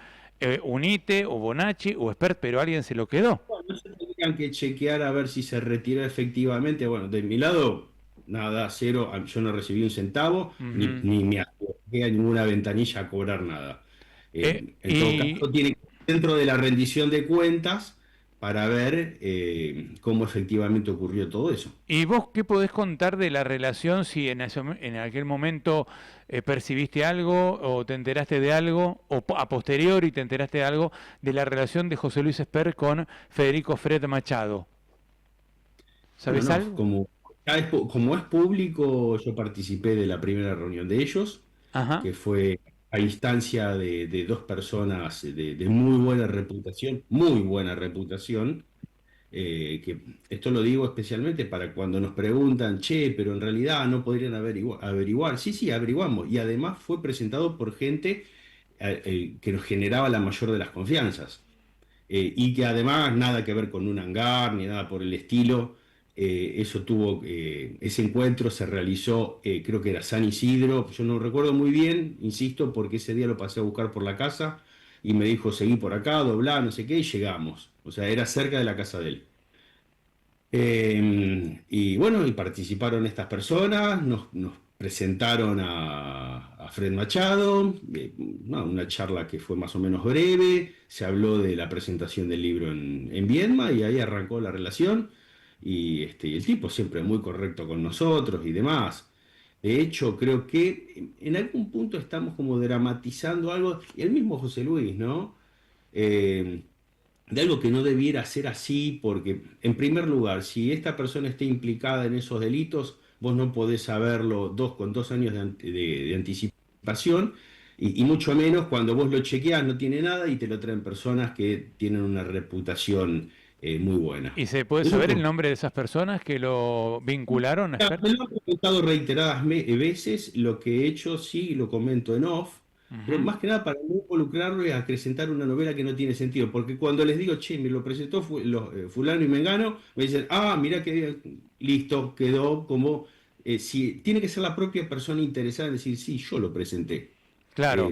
Unite o Bonacci o Espert, pero alguien se lo quedó. Bueno, se tendrían que chequear a ver si se retiró efectivamente. Bueno, de mi lado, nada, cero, yo no recibí un centavo, ni me acerqué a ninguna ventanilla a cobrar nada. En todo caso, tiene que ir dentro de la rendición de cuentas para ver cómo efectivamente ocurrió todo eso. ¿Y vos qué podés contar de la relación, si en aquel momento percibiste algo o te enteraste de algo, o a posteriori te enteraste de algo, de la relación de José Luis Espert con Federico Fred Machado? ¿Sabés algo? Como es público, yo participé de la primera reunión de ellos, que fue a instancia de dos personas de muy buena reputación, que esto lo digo especialmente para cuando nos preguntan, che, pero en realidad no podrían averiguar. Sí, averiguamos, y además fue presentado por gente que nos generaba la mayor de las confianzas, y que además nada que ver con un hangar ni nada por el estilo. Ese encuentro se realizó, creo que era San Isidro, yo no recuerdo muy bien, insisto, porque ese día lo pasé a buscar por la casa y me dijo, seguí por acá, doblá, no sé qué, y llegamos. O sea, era cerca de la casa de él. Y bueno, y participaron estas personas, nos presentaron a Fred Machado, una charla que fue más o menos breve, se habló de la presentación del libro en Viedma y ahí arrancó la relación. Y el tipo siempre muy correcto con nosotros y demás. De hecho, creo que en algún punto estamos como dramatizando algo, y el mismo José Luis, ¿no? De algo que no debiera ser así, porque en primer lugar, si esta persona está implicada en esos delitos, vos no podés saberlo con 2 años de anticipación, y mucho menos cuando vos lo chequeás, no tiene nada y te lo traen personas que tienen una reputación muy buena. ¿Y se puede saber el nombre de esas personas que lo vincularon a Espert? Me lo han comentado reiteradas veces, lo que he hecho sí lo comento en off, pero más que nada para no involucrarlo y acrecentar una novela que no tiene sentido, porque cuando les digo, che, me lo presentó fulano y mengano, me dicen, mirá que bien, listo, quedó como, si tiene que ser la propia persona interesada en decir, sí, yo lo presenté. Claro.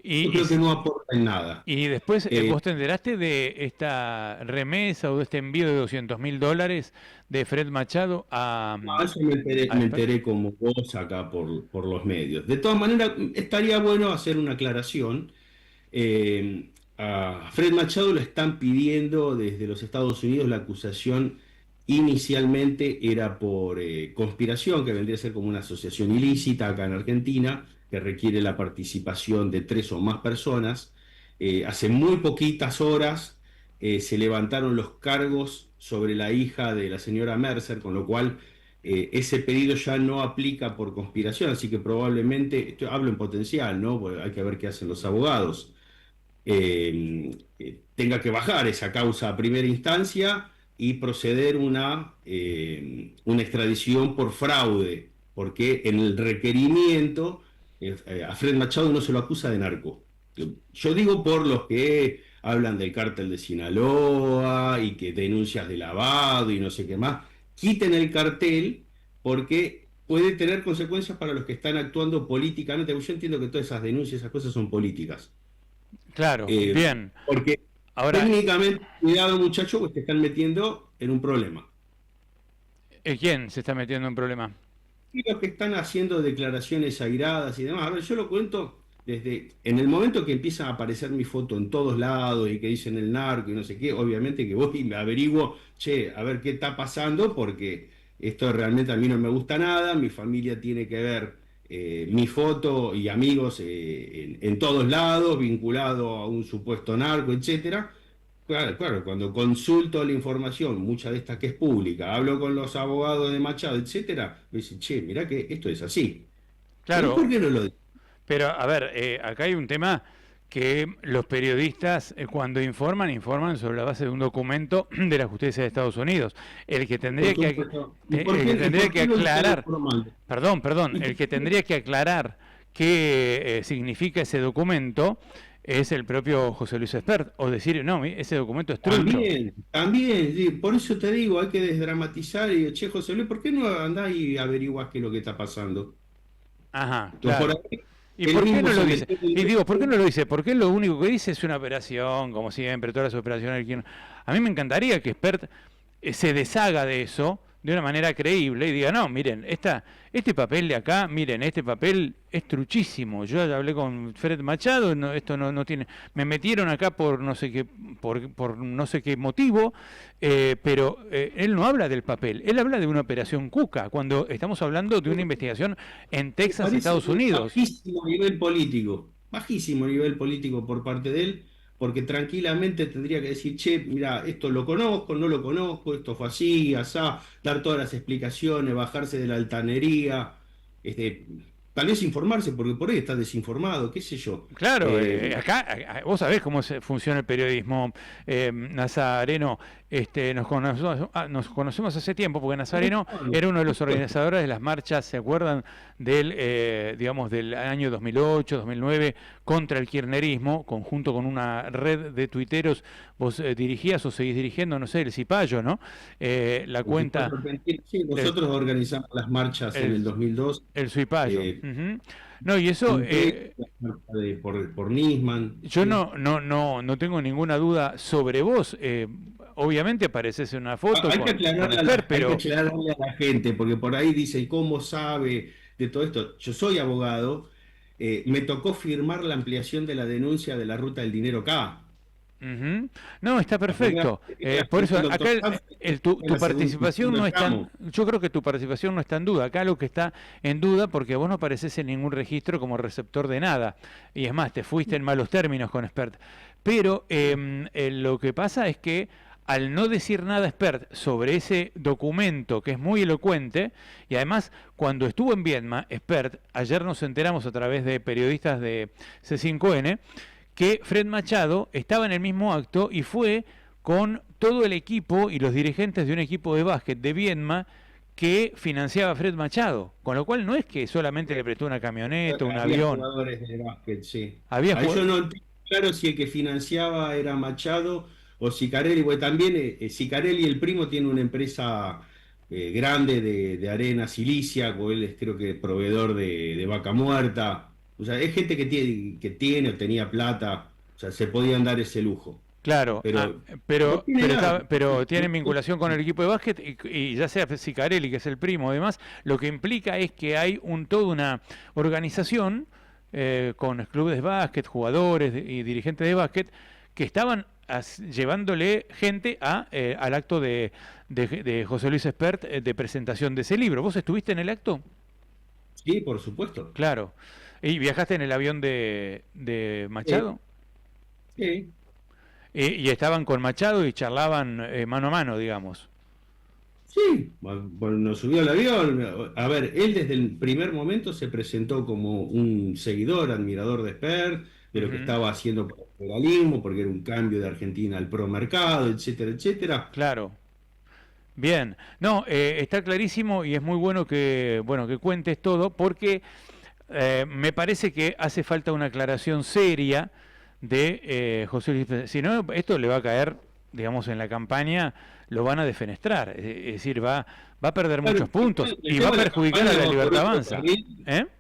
Yo creo que no aporta en nada. Y después, ¿vos te enteraste de esta remesa o de este envío de $200.000 de Fred Machado a... Eso me enteré como vos acá por los medios. De todas maneras, estaría bueno hacer una aclaración. A Fred Machado lo están pidiendo desde los Estados Unidos. La acusación inicialmente era por conspiración, que vendría a ser como una asociación ilícita acá en Argentina, que requiere la participación de 3 o más personas. Hace muy poquitas horas se levantaron los cargos sobre la hija de la señora Mercer, con lo cual ese pedido ya no aplica por conspiración, así que probablemente, hablo en potencial, ¿no? Porque hay que ver qué hacen los abogados, tenga que bajar esa causa a primera instancia y proceder una extradición por fraude, porque en el requerimiento a Fred Machado no se lo acusa de narco. Yo digo por los que hablan del cártel de Sinaloa y que denuncias de lavado y no sé qué más, quiten el cartel porque puede tener consecuencias para los que están actuando políticamente. Yo entiendo que todas esas denuncias, esas cosas son políticas. Claro, bien. Porque ahora, técnicamente, cuidado muchachos, pues te están metiendo en un problema. ¿Quién se está metiendo en un problema? Y los que están haciendo declaraciones airadas y demás. A ver, yo lo cuento desde en el momento que empiezan a aparecer mi foto en todos lados y que dicen el narco y no sé qué, obviamente que voy y me averiguo, che, a ver qué está pasando, porque esto realmente a mí no me gusta nada, mi familia tiene que ver mi foto y amigos en todos lados, vinculado a un supuesto narco, etcétera. Claro, cuando consulto la información, mucha de esta que es pública, hablo con los abogados de Machado, etcétera, me dicen, che, mirá que esto es así. Claro. ¿Por qué no lo digo? Pero, a ver, acá hay un tema que los periodistas cuando informan sobre la base de un documento de la justicia de Estados Unidos. El que tendría que aclarar, el que tendría que aclarar qué significa ese documento es el propio José Luis Espert, o decir, no, ese documento es trucho. También, sí, por eso te digo, hay que desdramatizar y, che, José Luis, ¿por qué no andás y averiguás qué es lo que está pasando? Ajá, entonces, claro. ¿Y por qué no lo dice? Y digo, ¿por qué no lo dice? Porque lo único que dice es una operación, como siempre, todas las operaciones. A mí me encantaría que Espert se deshaga de eso de una manera creíble y diga, no, miren, este papel de acá, miren, este papel es truchísimo. Yo ya hablé con Fred Machado, esto no tiene, me metieron acá por no sé qué, por no sé qué motivo, pero él no habla del papel, él habla de una operación Cuca, cuando estamos hablando de una investigación en Texas, Estados Unidos. Bajísimo nivel político por parte de él, porque tranquilamente tendría que decir, che, mira, esto lo conozco, no lo conozco, esto fue así, asá, dar todas las explicaciones, bajarse de la altanería, tal vez informarse, porque por ahí está desinformado, qué sé yo. Claro, acá vos sabés cómo funciona el periodismo, Nazareno. Nos conocemos hace tiempo, porque Nazareno era uno de los organizadores de las marchas, ¿se acuerdan? Del año 2008, 2009, contra el kirchnerismo, junto con una red de tuiteros. Vos dirigías o seguís dirigiendo, no sé, el Cipayo, ¿no? La cuenta... Sí, nosotros organizamos las marchas en el 2002. El Cipayo. No, y eso... por Nisman. Yo no tengo ninguna duda sobre vos. Obviamente apareces en una foto hay que aclararle a la gente, porque por ahí dice, ¿y cómo sabe de todo esto? Yo soy abogado, me tocó firmar la ampliación de la denuncia de la ruta del dinero acá. No, está perfecto. Por eso acá tu participación no está, yo creo que tu participación no está en duda. Acá lo que está en duda, porque vos no apareces en ningún registro como receptor de nada, y es más, te fuiste en malos términos con Espert. Pero lo que pasa es que al no decir nada Espert sobre ese documento, que es muy elocuente, y además cuando estuvo en Viedma, Espert, ayer nos enteramos a través de periodistas de C5N, que Fred Machado estaba en el mismo acto y fue con todo el equipo y los dirigentes de un equipo de básquet de Viedma que financiaba a Fred Machado, con lo cual no es que solamente le prestó una camioneta, un avión. Jugadores de básquet, sí. Yo no entiendo claro si el que financiaba era Machado o Sicarelli, porque también Sicarelli, el primo, tiene una empresa grande de arena silicia, o él es creo que proveedor de vaca muerta. O sea, es gente que tiene o tenía plata, o sea, se podían dar ese lujo. Claro, pero tienen vinculación con el equipo de básquet y ya sea Sicarelli, que es el primo, además, lo que implica es que hay toda una organización con clubes de básquet, jugadores y dirigentes de básquet que estaban llevándole gente al acto de José Luis Espert de presentación de ese libro. ¿Vos estuviste en el acto? Sí, por supuesto. Claro. ¿Y viajaste en el avión de Machado? Sí. Y estaban con Machado y charlaban mano a mano, digamos. Sí, bueno, subió al avión. A ver, él desde el primer momento se presentó como un seguidor, admirador de Esper, de lo que estaba haciendo por el federalismo, porque era un cambio de Argentina al promercado, etcétera, etcétera. Claro. Bien, no, está clarísimo y es muy bueno que cuentes todo porque me parece que hace falta una aclaración seria de José Luis. Si no, esto le va a caer, digamos, en la campaña, lo van a defenestrar, es decir, va a perder muchos puntos y va a perjudicar a la Libertad Avanza.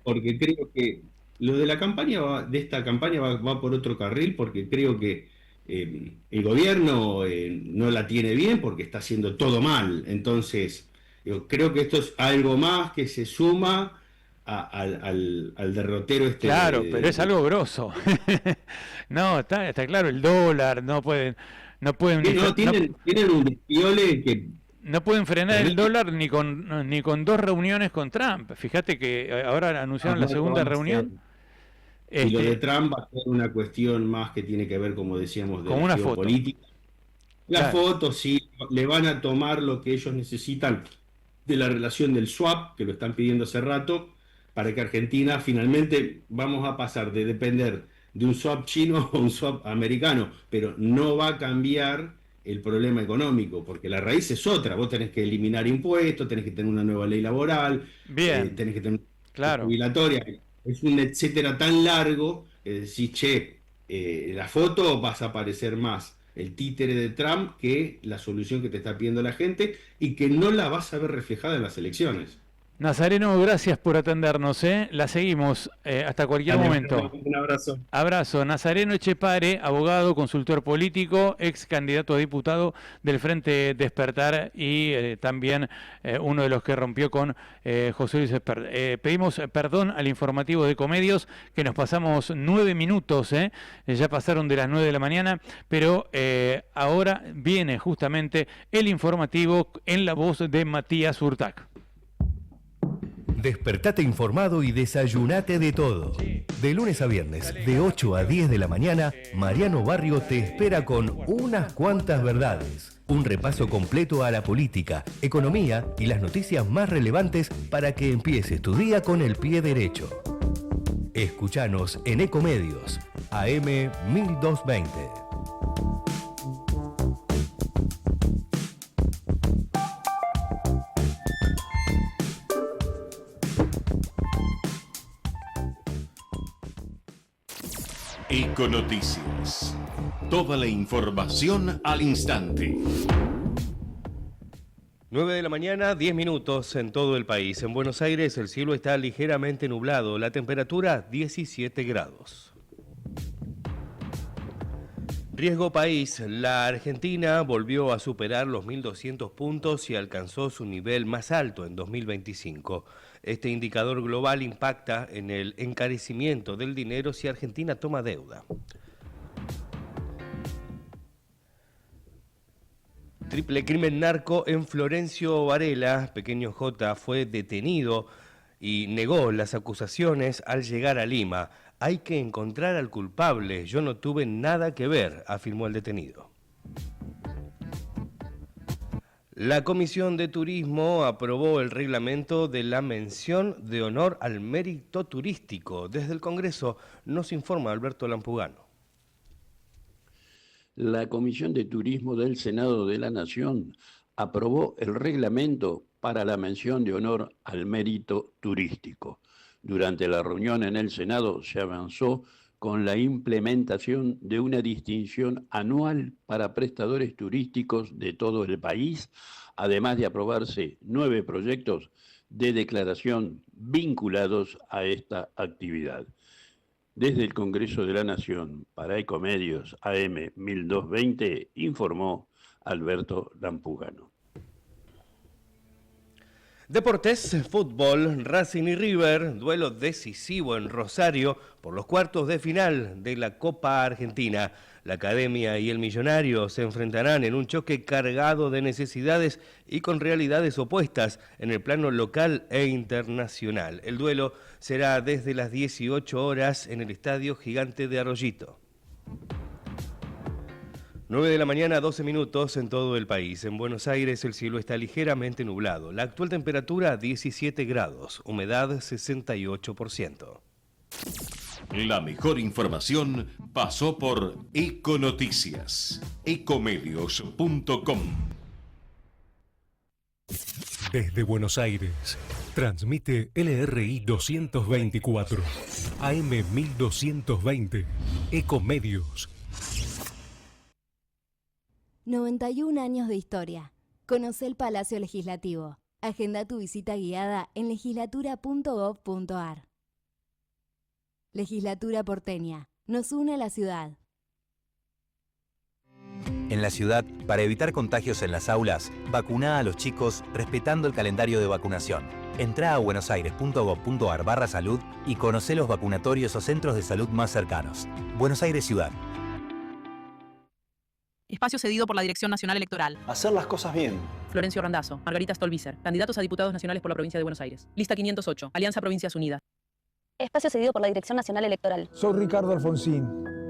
Porque creo que lo de la campaña, de esta campaña va por otro carril, porque creo que el gobierno no la tiene bien porque está haciendo todo mal. Entonces, yo creo que esto es algo más que se suma al derrotero este. Claro, pero es algo grosso. No, está claro, el dólar, no pueden tienen un despiole que no pueden frenar el dólar ni con 2 reuniones con Trump. Fíjate que ahora anunciaron la segunda reunión. Y lo de Trump va a ser una cuestión más que tiene que ver, como decíamos, de una geopolítica. La foto, sí, le van a tomar lo que ellos necesitan de la relación del swap, que lo están pidiendo hace rato, para que Argentina finalmente vamos a pasar de depender de un swap chino a un swap americano, pero no va a cambiar el problema económico, porque la raíz es otra. Vos tenés que eliminar impuestos, tenés que tener una nueva ley laboral, tenés que tener una jubilatoria. Es un etcétera tan largo que decís, la foto vas a parecer más el títere de Trump que la solución que te está pidiendo la gente y que no la vas a ver reflejada en las elecciones. Nazareno, gracias por atendernos, La seguimos hasta cualquier momento. Un abrazo. Abrazo. Nazareno Echepare, abogado, consultor político, ex candidato a diputado del Frente Despertar y también uno de los que rompió con José Luis Esper. Pedimos perdón al informativo de Ecomedios, que nos pasamos 9 minutos, ya pasaron de las 9 de la mañana, pero ahora viene justamente el informativo en la voz de Matías Urtac. Despertate informado y desayunate de todo. De lunes a viernes, de 8 a 10 de la mañana, Mariano Barrio te espera con unas cuantas verdades. Un repaso completo a la política, economía y las noticias más relevantes para que empieces tu día con el pie derecho. Escuchanos en Ecomedios, AM 1220. Econoticias. Toda la información al instante. 9 de la mañana, 10 minutos en todo el país. En Buenos Aires el cielo está ligeramente nublado, la temperatura 17 grados. Riesgo país. La Argentina volvió a superar los 1.200 puntos y alcanzó su nivel más alto en 2025. Este indicador global impacta en el encarecimiento del dinero si Argentina toma deuda. Triple crimen narco en Florencio Varela. Pequeño J fue detenido y negó las acusaciones al llegar a Lima. Hay que encontrar al culpable. Yo no tuve nada que ver, afirmó el detenido. La Comisión de Turismo aprobó el reglamento de la mención de honor al mérito turístico. Desde el Congreso nos informa Alberto Lampugano. La Comisión de Turismo del Senado de la Nación aprobó el reglamento para la mención de honor al mérito turístico. Durante la reunión en el Senado se avanzó con la implementación de una distinción anual para prestadores turísticos de todo el país, además de aprobarse 9 proyectos de declaración vinculados a esta actividad. Desde el Congreso de la Nación, para Ecomedios AM 1220, informó Alberto Lampugano. Deportes, fútbol, Racing y River, duelo decisivo en Rosario por los cuartos de final de la Copa Argentina. La Academia y el Millonario se enfrentarán en un choque cargado de necesidades y con realidades opuestas en el plano local e internacional. El duelo será desde las 18 horas en el Estadio Gigante de Arroyito. 9 de la mañana, 12 minutos en todo el país. En Buenos Aires el cielo está ligeramente nublado. La actual temperatura 17 grados, humedad 68%. La mejor información pasó por Econoticias. Ecomedios.com. Desde Buenos Aires, transmite LRI 224, AM 1220, Ecomedios. 91 años de historia. Conoce el Palacio Legislativo. Agenda tu visita guiada en legislatura.gov.ar. Legislatura porteña. Nos une a la ciudad. En la ciudad, para evitar contagios en las aulas, vacuna a los chicos respetando el calendario de vacunación. Entrá a buenosaires.gov.ar/salud y conocé los vacunatorios o centros de salud más cercanos. Buenos Aires Ciudad. Espacio cedido por la Dirección Nacional Electoral. Hacer las cosas bien. Florencio Randazzo, Margarita Stolbizer, candidatos a diputados nacionales por la provincia de Buenos Aires. Lista 508, Alianza Provincias Unidas. Espacio cedido por la Dirección Nacional Electoral. Soy Ricardo Alfonsín.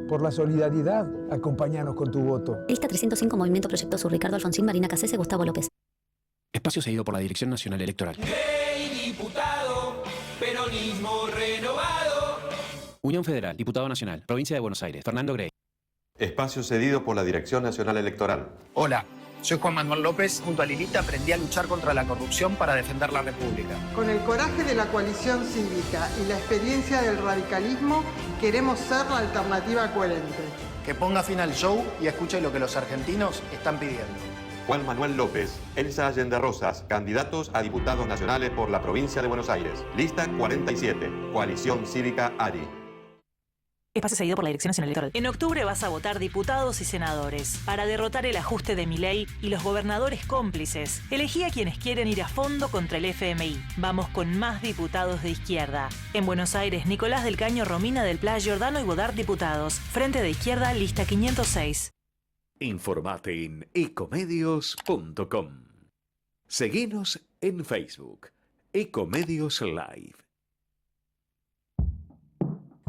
Por la solidaridad, acompáñanos con tu voto. Lista 305, Movimiento Proyecto Sur, Ricardo Alfonsín, Marina Cassese, Gustavo López. Espacio cedido por la Dirección Nacional Electoral. ¡Hey, diputado! Peronismo renovado. Unión Federal, Diputado Nacional, Provincia de Buenos Aires, Fernando Grey. Espacio cedido por la Dirección Nacional Electoral. Hola, soy Juan Manuel López. Junto a Lilita aprendí a luchar contra la corrupción para defender la República. Con el coraje de la coalición cívica y la experiencia del radicalismo, queremos ser la alternativa coherente. Que ponga fin al show y escuche lo que los argentinos están pidiendo. Juan Manuel López, Elsa Allende Rosas, candidatos a diputados nacionales por la provincia de Buenos Aires. Lista 47, Coalición Cívica ARI. Espacio cedido por la Dirección Nacional Electoral. En octubre vas a votar diputados y senadores para derrotar el ajuste de Milei y los gobernadores cómplices. Elegí a quienes quieren ir a fondo contra el FMI. Vamos con más diputados de izquierda. En Buenos Aires, Nicolás del Caño, Romina del Pla, Giordano y Bodart diputados. Frente de Izquierda, lista 506. Informate en ecomedios.com. Seguinos en Facebook. Ecomedios Live.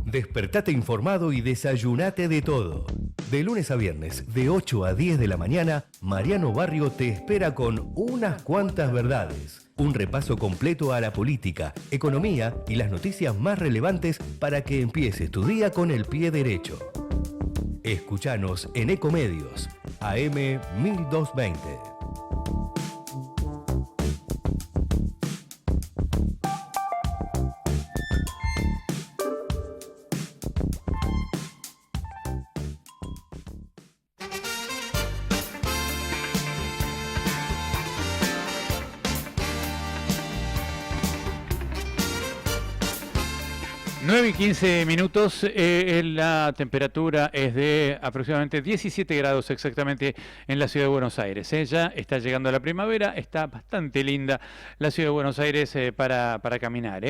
Despertate informado y desayunate de todo. De lunes a viernes, de 8 a 10 de la mañana, Mariano Barrio te espera con unas cuantas verdades. Un repaso completo a la política, economía y las noticias más relevantes para que empieces tu día con el pie derecho. Escuchanos en Ecomedios, AM 1220. Y 15 minutos, la temperatura es de aproximadamente 17 grados exactamente en la ciudad de Buenos Aires. Ya está llegando la primavera, está bastante linda la ciudad de Buenos Aires para caminar.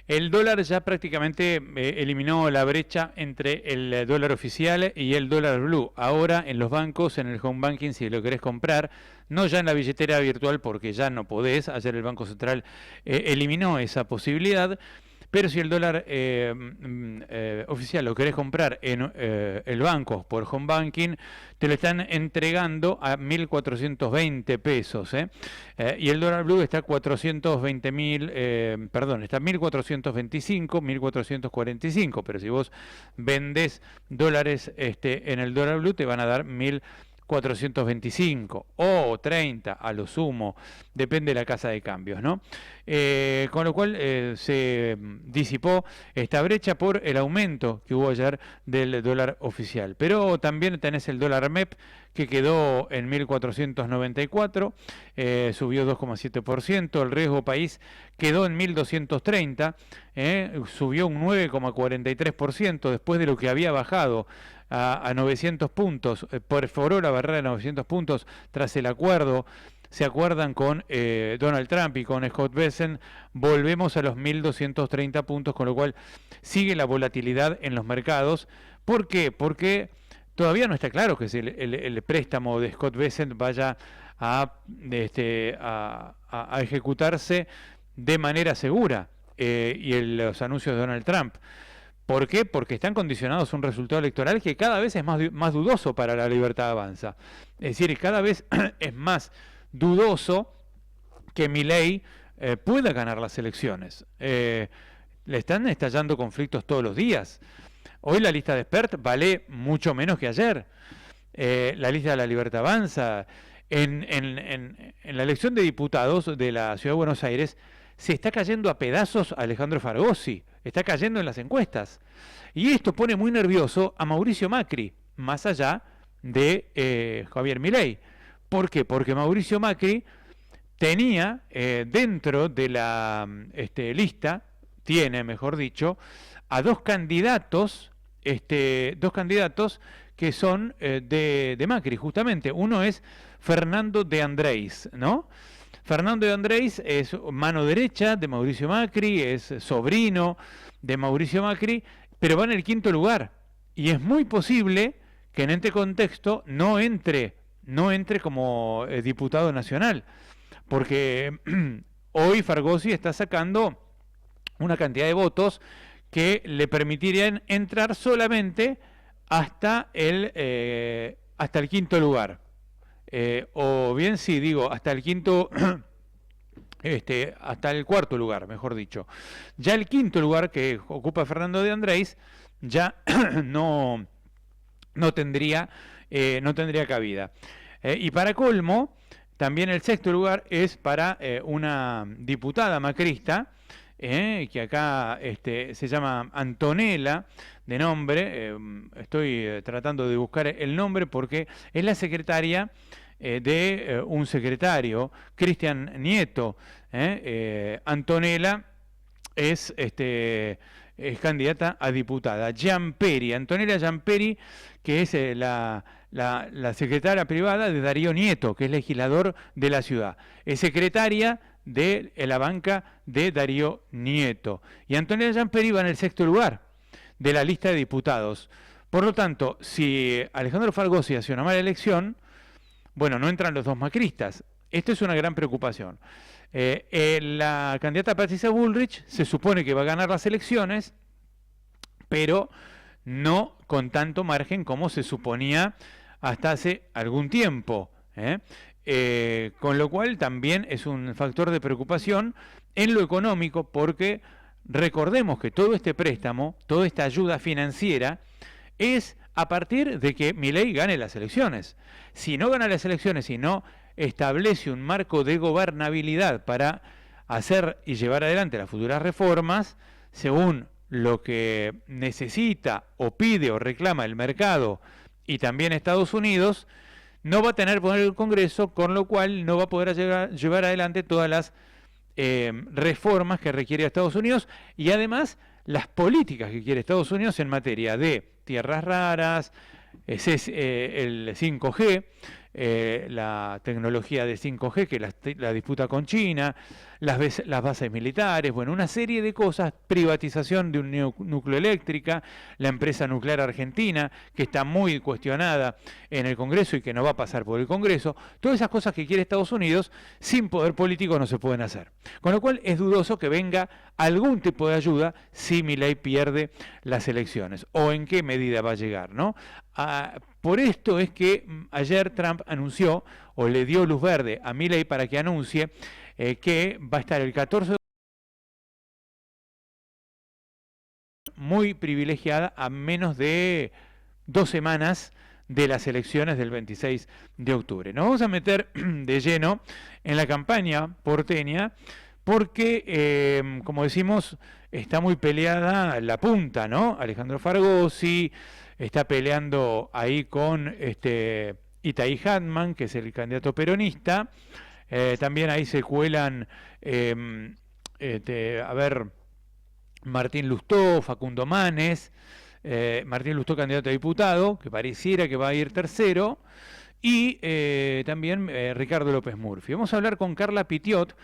El dólar ya prácticamente eliminó la brecha entre el dólar oficial y el dólar blue. Ahora en los bancos, en el home banking, si lo querés comprar, no ya en la billetera virtual porque ya no podés, ayer el Banco Central eliminó esa posibilidad. Pero si el dólar oficial lo querés comprar en el banco por home banking, te lo están entregando a 1.420 pesos. Y el dólar blue está a 1.425, 1.445, pero si vos vendés dólares en el dólar blue te van a dar 1.425 o 30 a lo sumo, depende de la casa de cambios, ¿no? Con lo cual se disipó esta brecha por el aumento que hubo ayer del dólar oficial. Pero también tenés el dólar MEP que quedó en 1.494, subió 2,7%, el riesgo país quedó en 1.230, subió un 9,43% después de lo que había bajado a 900 puntos, perforó la barrera de 900 puntos tras el acuerdo. Se acuerdan con Donald Trump y con Scott Bessent, volvemos a los 1.230 puntos, con lo cual sigue la volatilidad en los mercados. ¿Por qué? Porque todavía no está claro que el préstamo de Scott Bessent vaya a ejecutarse de manera segura y los anuncios de Donald Trump. ¿Por qué? Porque están condicionados a un resultado electoral que cada vez es más dudoso para La Libertad Avanza. Es decir, cada vez es más dudoso que Milei pueda ganar las elecciones. Le están estallando conflictos todos los días. Hoy la lista de Spert vale mucho menos que ayer. La lista de La Libertad Avanza. En la elección de diputados de la Ciudad de Buenos Aires se está cayendo a pedazos Alejandro Fargosi, está cayendo en las encuestas. Y esto pone muy nervioso a Mauricio Macri, más allá de Javier Milei. ¿Por qué? Porque Mauricio Macri tenía dentro de la lista, tiene, mejor dicho, a dos candidatos que son de Macri, justamente. Uno es Fernando de Andrés, ¿no? Fernando de Andrés es mano derecha de Mauricio Macri, es sobrino de Mauricio Macri, pero va en el 5º lugar. Y es muy posible que en este contexto no entre como diputado nacional, porque hoy Fargosi está sacando una cantidad de votos que le permitirían entrar solamente hasta el 5º lugar. O bien si digo hasta el hasta el 4º lugar, mejor dicho. Ya el 5º lugar que ocupa Fernando de Andrés ya no tendría cabida. Y para colmo, también el 6º lugar es para una diputada macrista, que acá se llama Antonella, de nombre, estoy tratando de buscar el nombre porque es la secretaria de un secretario, Cristian Nieto. Antonella es candidata a diputada. Giamperi, Antonella Giamperi, que es la secretaria privada de Darío Nieto, que es legislador de la ciudad. Es secretaria de la banca de Darío Nieto. Y Antonella Giamperi va en el 6º lugar de la lista de diputados. Por lo tanto, si Alejandro Fargosi hace una mala elección, bueno, no entran los dos macristas. Esto es una gran preocupación. La candidata Patricia Bullrich se supone que va a ganar las elecciones, pero no con tanto margen como se suponía hasta hace algún tiempo. Con lo cual también es un factor de preocupación en lo económico, porque recordemos que todo este préstamo, toda esta ayuda financiera, es a partir de que Milei gane las elecciones. Si no gana las elecciones y no establece un marco de gobernabilidad para hacer y llevar adelante las futuras reformas, según lo que necesita o pide o reclama el mercado y también Estados Unidos, no va a tener poder el Congreso, con lo cual no va a poder llevar adelante todas las reformas que requiere Estados Unidos y además las políticas que quiere Estados Unidos en materia de tierras raras, el 5G, la tecnología de 5G, que la disputa con China, las bases militares, bueno, una serie de cosas, privatización de un núcleo eléctrica, la empresa nuclear argentina, que está muy cuestionada en el Congreso y que no va a pasar por el Congreso, todas esas cosas que quiere Estados Unidos, sin poder político no se pueden hacer. Con lo cual es dudoso que venga algún tipo de ayuda si Milei pierde las elecciones, o en qué medida va a llegar, ¿no? Por esto es que ayer Trump anunció, o le dio luz verde a Milei para que anuncie que va a estar el 14 de muy privilegiada a menos de 2 semanas de las elecciones del 26 de octubre. Nos vamos a meter de lleno en la campaña porteña porque, como decimos, está muy peleada la punta, ¿no? Alejandro Fargosi está peleando ahí con Itaí Hatman, que es el candidato peronista. También ahí se cuelan, Martín Lustó, Facundo Manes, Martín Lustó candidato a diputado, que pareciera que va a ir tercero, y también Ricardo López Murphy. Vamos a hablar con Carla Pitiot,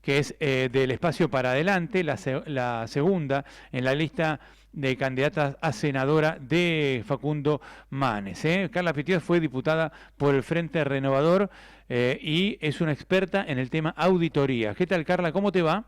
que es del Espacio para Adelante, la segunda en la lista de candidatas a senadora de Facundo Manes. Carla Pitiot fue diputada por el Frente Renovador y es una experta en el tema auditoría. ¿Qué tal, Carla? ¿Cómo te va?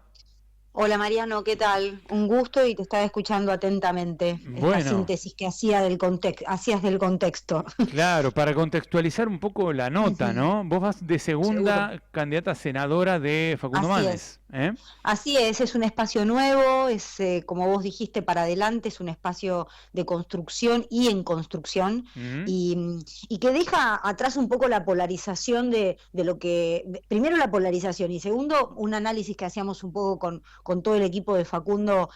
Hola Mariano, ¿qué tal? Un gusto y te estaba escuchando atentamente. Bueno. Esta síntesis que hacías del contexto. Claro, para contextualizar un poco la nota, ¿no? Vos vas de segunda candidata a senadora de Facundo Así Manes. ¿Eh? Así es un espacio nuevo, es como vos dijiste, para adelante, es un espacio de construcción y en construcción, y que deja atrás un poco la polarización de lo que, primero la polarización y segundo un análisis que hacíamos un poco con todo el equipo de Facundo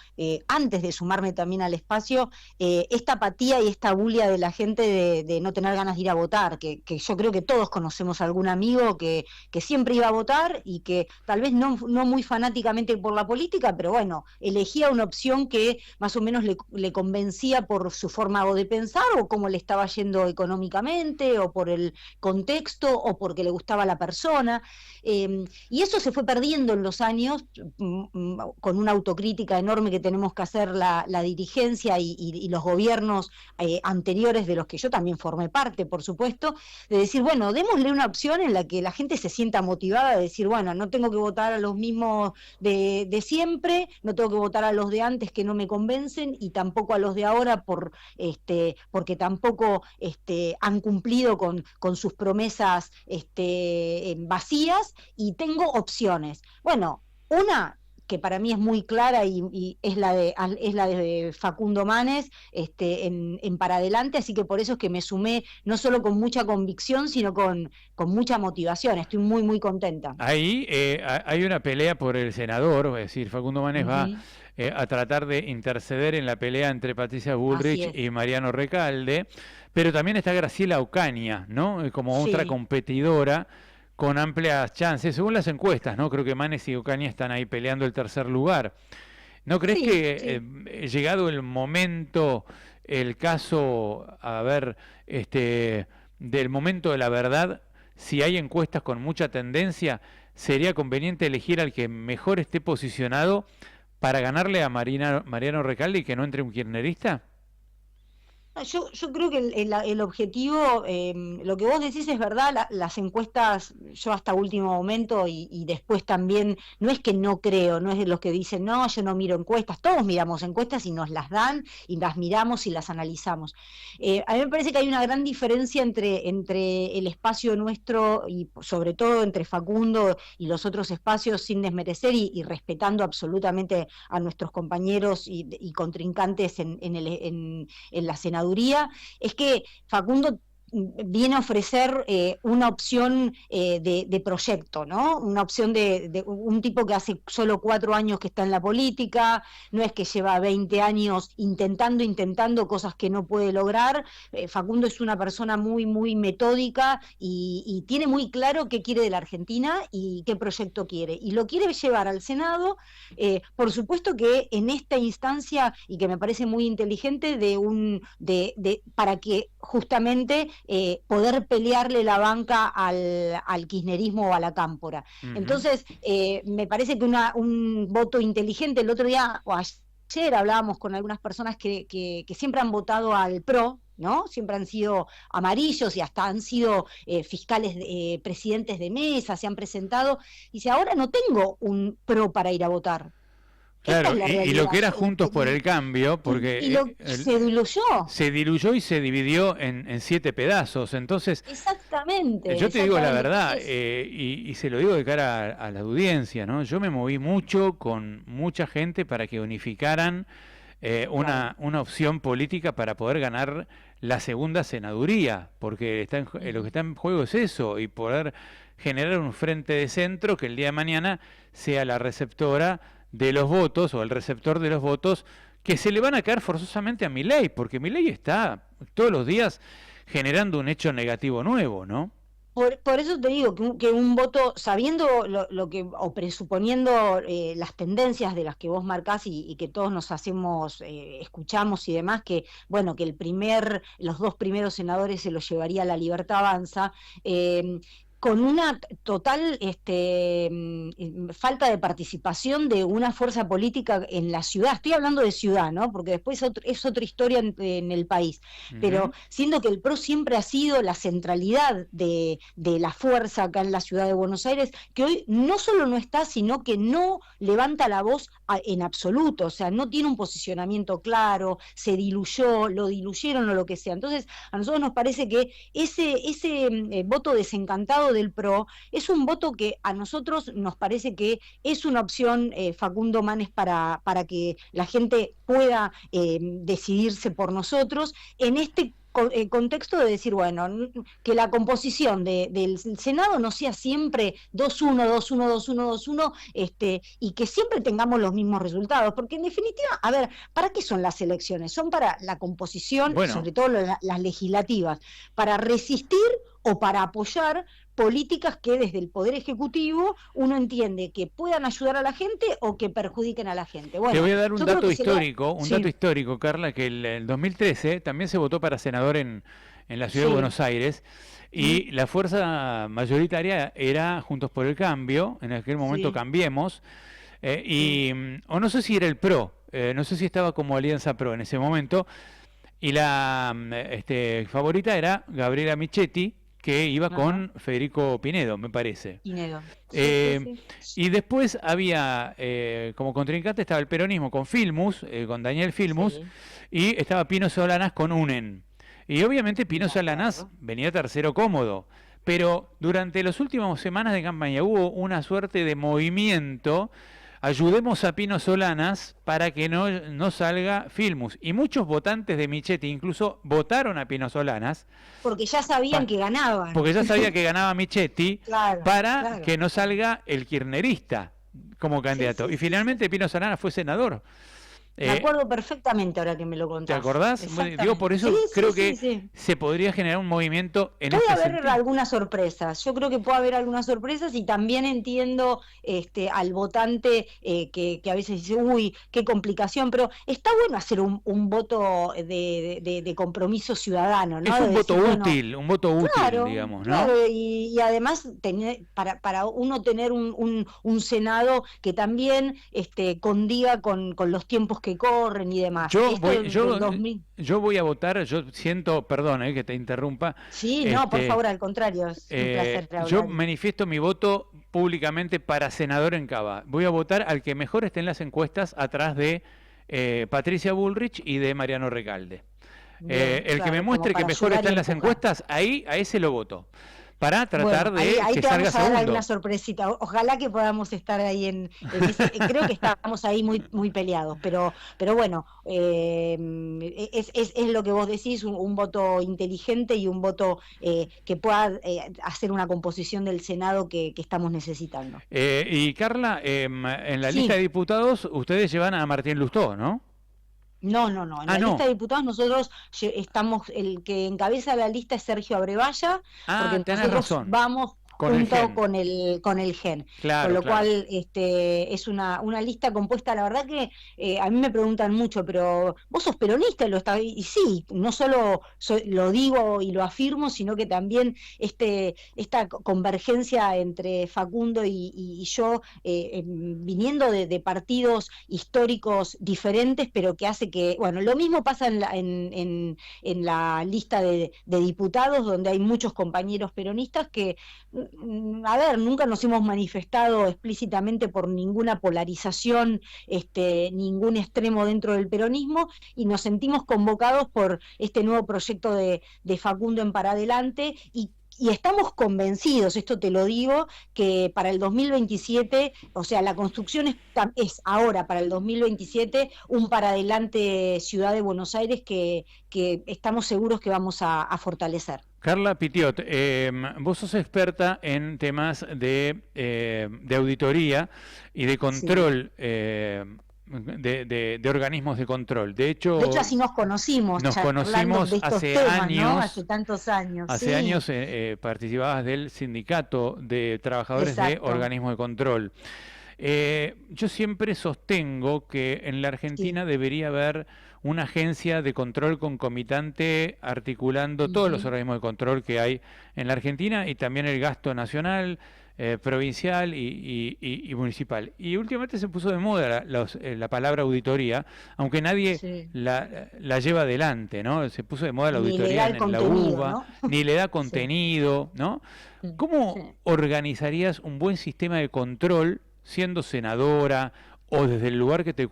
antes de sumarme también al espacio, esta apatía y esta bulia de la gente de no tener ganas de ir a votar, que yo creo que todos conocemos a algún amigo que siempre iba a votar y que tal vez no muy fanáticamente por la política, pero bueno, elegía una opción que más o menos le convencía por su forma o de pensar o cómo le estaba yendo económicamente o por el contexto o porque le gustaba la persona, y eso se fue perdiendo en los años con una autocrítica enorme que tenemos que hacer la dirigencia y los gobiernos anteriores, de los que yo también formé parte, por supuesto, de decir, bueno, démosle una opción en la que la gente se sienta motivada de decir, bueno, no tengo que votar a los mismos de siempre, no tengo que votar a los de antes que no me convencen y tampoco a los de ahora porque tampoco han cumplido con sus promesas vacías, y tengo opciones. Bueno, una que para mí es muy clara y es la de Facundo Manes, en para adelante, así que por eso es que me sumé no solo con mucha convicción, sino con mucha motivación. Estoy muy, muy contenta. Ahí hay una pelea por el senador, es decir, Facundo Manes va a tratar de interceder en la pelea entre Patricia Bullrich y Mariano Recalde, pero también está Graciela Ocaña, ¿no? Como otra competidora con amplias chances, según las encuestas, ¿no? Creo que Manes y Ocaña están ahí peleando el tercer lugar. ¿No crees que llegado el momento, el caso, del momento de la verdad, si hay encuestas con mucha tendencia, sería conveniente elegir al que mejor esté posicionado para ganarle a Mariano Recalde y que no entre un kirchnerista? Yo creo que el objetivo, lo que vos decís es verdad, las encuestas, yo hasta último momento y después también, no es que no creo, no es de los que dicen, no, yo no miro encuestas, todos miramos encuestas y nos las dan, y las miramos y las analizamos. A mí me parece que hay una gran diferencia entre el espacio nuestro y sobre todo entre Facundo y los otros espacios, sin desmerecer y respetando absolutamente a nuestros compañeros y contrincantes en la senaduría, es que Facundo viene a ofrecer una opción de proyecto, ¿no? Una opción de un tipo que hace solo 4 años que está en la política, no es que lleva 20 años intentando cosas que no puede lograr. Facundo es una persona muy, muy metódica y tiene muy claro qué quiere de la Argentina y qué proyecto quiere. Y lo quiere llevar al Senado, por supuesto que en esta instancia, y que me parece muy inteligente, para que justamente poder pelearle la banca al kirchnerismo o a la cámpora. Entonces, me parece que un voto inteligente, el otro día o ayer hablábamos con algunas personas que siempre han votado al PRO, ¿no? Siempre han sido amarillos y hasta han sido fiscales, presidentes de mesa, se han presentado, y dice, ahora no tengo un PRO para ir a votar. Claro, y lo que era Juntos por el Cambio, porque se diluyó. Se diluyó y se dividió en 7 pedazos. Entonces, exactamente. Yo te digo la verdad, y se lo digo de cara a la audiencia, ¿no? Yo me moví mucho con mucha gente para que unificaran una opción política para poder ganar la segunda senaduría, porque lo que está en juego es eso, y poder generar un frente de centro que el día de mañana sea la receptora de los votos o el receptor de los votos que se le van a caer forzosamente a Milei, porque Milei está todos los días generando un hecho negativo nuevo, ¿no? Por eso te digo que un voto, sabiendo lo que, o presuponiendo las tendencias de las que vos marcás y que todos nos hacemos, escuchamos y demás, que bueno, que los 2 primeros senadores se los llevaría La Libertad Avanza, con una total falta de participación de una fuerza política en la ciudad. Estoy hablando de ciudad, ¿no? Porque después es otra historia en el país. Pero siendo que el PRO siempre ha sido la centralidad de la fuerza acá en la ciudad de Buenos Aires, que hoy no solo no está, sino que no levanta la voz en absoluto, o sea, no tiene un posicionamiento claro, se diluyó, lo diluyeron o lo que sea. Entonces, a nosotros nos parece que ese voto desencantado del PRO es un voto que a nosotros nos parece que es una opción, Facundo Manes, para que la gente pueda decidirse por nosotros en este contexto de decir, bueno, que la composición del Senado no sea siempre 2-1, 2-1, 2-1, 2-1, y que siempre tengamos los mismos resultados, porque en definitiva, a ver, ¿para qué son las elecciones? Son para la composición, sobre todo las legislativas, para resistir o para apoyar políticas que desde el Poder Ejecutivo uno entiende que puedan ayudar a la gente o que perjudiquen a la gente. Bueno, te voy a dar un dato histórico, Carla, que el 2013 también se votó para senador en la ciudad de Buenos Aires, y la fuerza mayoritaria era Juntos por el Cambio, en aquel momento Cambiemos, o no sé si era el PRO, no sé si estaba como Alianza PRO en ese momento, y la favorita era Gabriela Michetti, que iba con Federico Pinedo, me parece. Pinedo. Y después había, como contrincante estaba el peronismo con Filmus, con Daniel Filmus, y estaba Pino Solanas con UNEN. Y obviamente Pino Solanas venía tercero cómodo, pero durante las últimas semanas de campaña hubo una suerte de movimiento. Ayudemos a Pino Solanas para que no salga Filmus. Y muchos votantes de Michetti incluso votaron a Pino Solanas. Porque ya sabían que ganaban. Porque ya sabía que ganaba Michetti para que no salga el kirchnerista como candidato. Y finalmente Pino Solanas fue senador. Me acuerdo perfectamente ahora que me lo contaste. ¿Te acordás? Digo, por eso creo que se podría generar un movimiento en puede este haber sentido. algunas sorpresas. Yo creo que puede haber algunas sorpresas, y también entiendo al votante que a veces dice, uy, qué complicación, pero está bueno hacer un voto de compromiso ciudadano, ¿no? Es un voto útil, digamos, ¿no? Claro, y además para uno tener un Senado que también condiga con los tiempos que corren y demás. Yo voy a votar, yo siento, perdón que te interrumpa. Sí, no, por favor, al contrario, es un placer hablar. Yo manifiesto mi voto públicamente para senador en Cava. Voy a votar al que mejor esté en las encuestas, atrás de Patricia Bullrich y de Mariano Recalde. El que me muestre que mejor está en las encuestas, a ese lo voto. Para tratar de ahí que te salga vamos a dar segundo. alguna sorpresita. Ojalá que podamos estar ahí creo que estamos ahí muy peleados, pero bueno, es lo que vos decís, un voto inteligente y un voto que pueda hacer una composición del Senado que estamos necesitando. Y Carla, en la lista de diputados ustedes llevan a Martín Lustó, ¿no? No. En la lista de diputados nosotros estamos, el que encabeza la lista es Sergio Abrevaya, porque nosotros vamos junto con el GEN. Claro, con lo cual es una lista compuesta, la verdad que a mí me preguntan mucho, pero vos sos peronista, y sí, no solo lo digo y lo afirmo, sino que también esta convergencia entre Facundo y yo, viniendo de partidos históricos diferentes, pero que hace que, bueno, lo mismo pasa en la lista de diputados, donde hay muchos compañeros peronistas que, a ver, nunca nos hemos manifestado explícitamente por ninguna polarización, ningún extremo dentro del peronismo, y nos sentimos convocados por este nuevo proyecto de Facundo en Para Adelante, y estamos convencidos, esto te lo digo, que para el 2027, o sea, la construcción es ahora para el 2027 un Para Adelante Ciudad de Buenos Aires que estamos seguros que vamos a fortalecer. Carla Pitiot, vos sos experta en temas de auditoría y de control, de organismos de control. De hecho así nos conocimos. Nos conocimos hace años, ¿no? Hace tantos años. Hace años participabas del sindicato de trabajadores de organismos de control. Yo siempre sostengo que en la Argentina debería haber una agencia de control concomitante articulando todos los organismos de control que hay en la Argentina y también el gasto nacional, provincial y municipal. Y últimamente se puso de moda la palabra auditoría, aunque nadie la lleva adelante, ¿no? Se puso de moda la auditoría en la UBA, ¿no? Ni le da contenido, ¿no? ¿Cómo organizarías un buen sistema de control siendo senadora o desde el lugar que te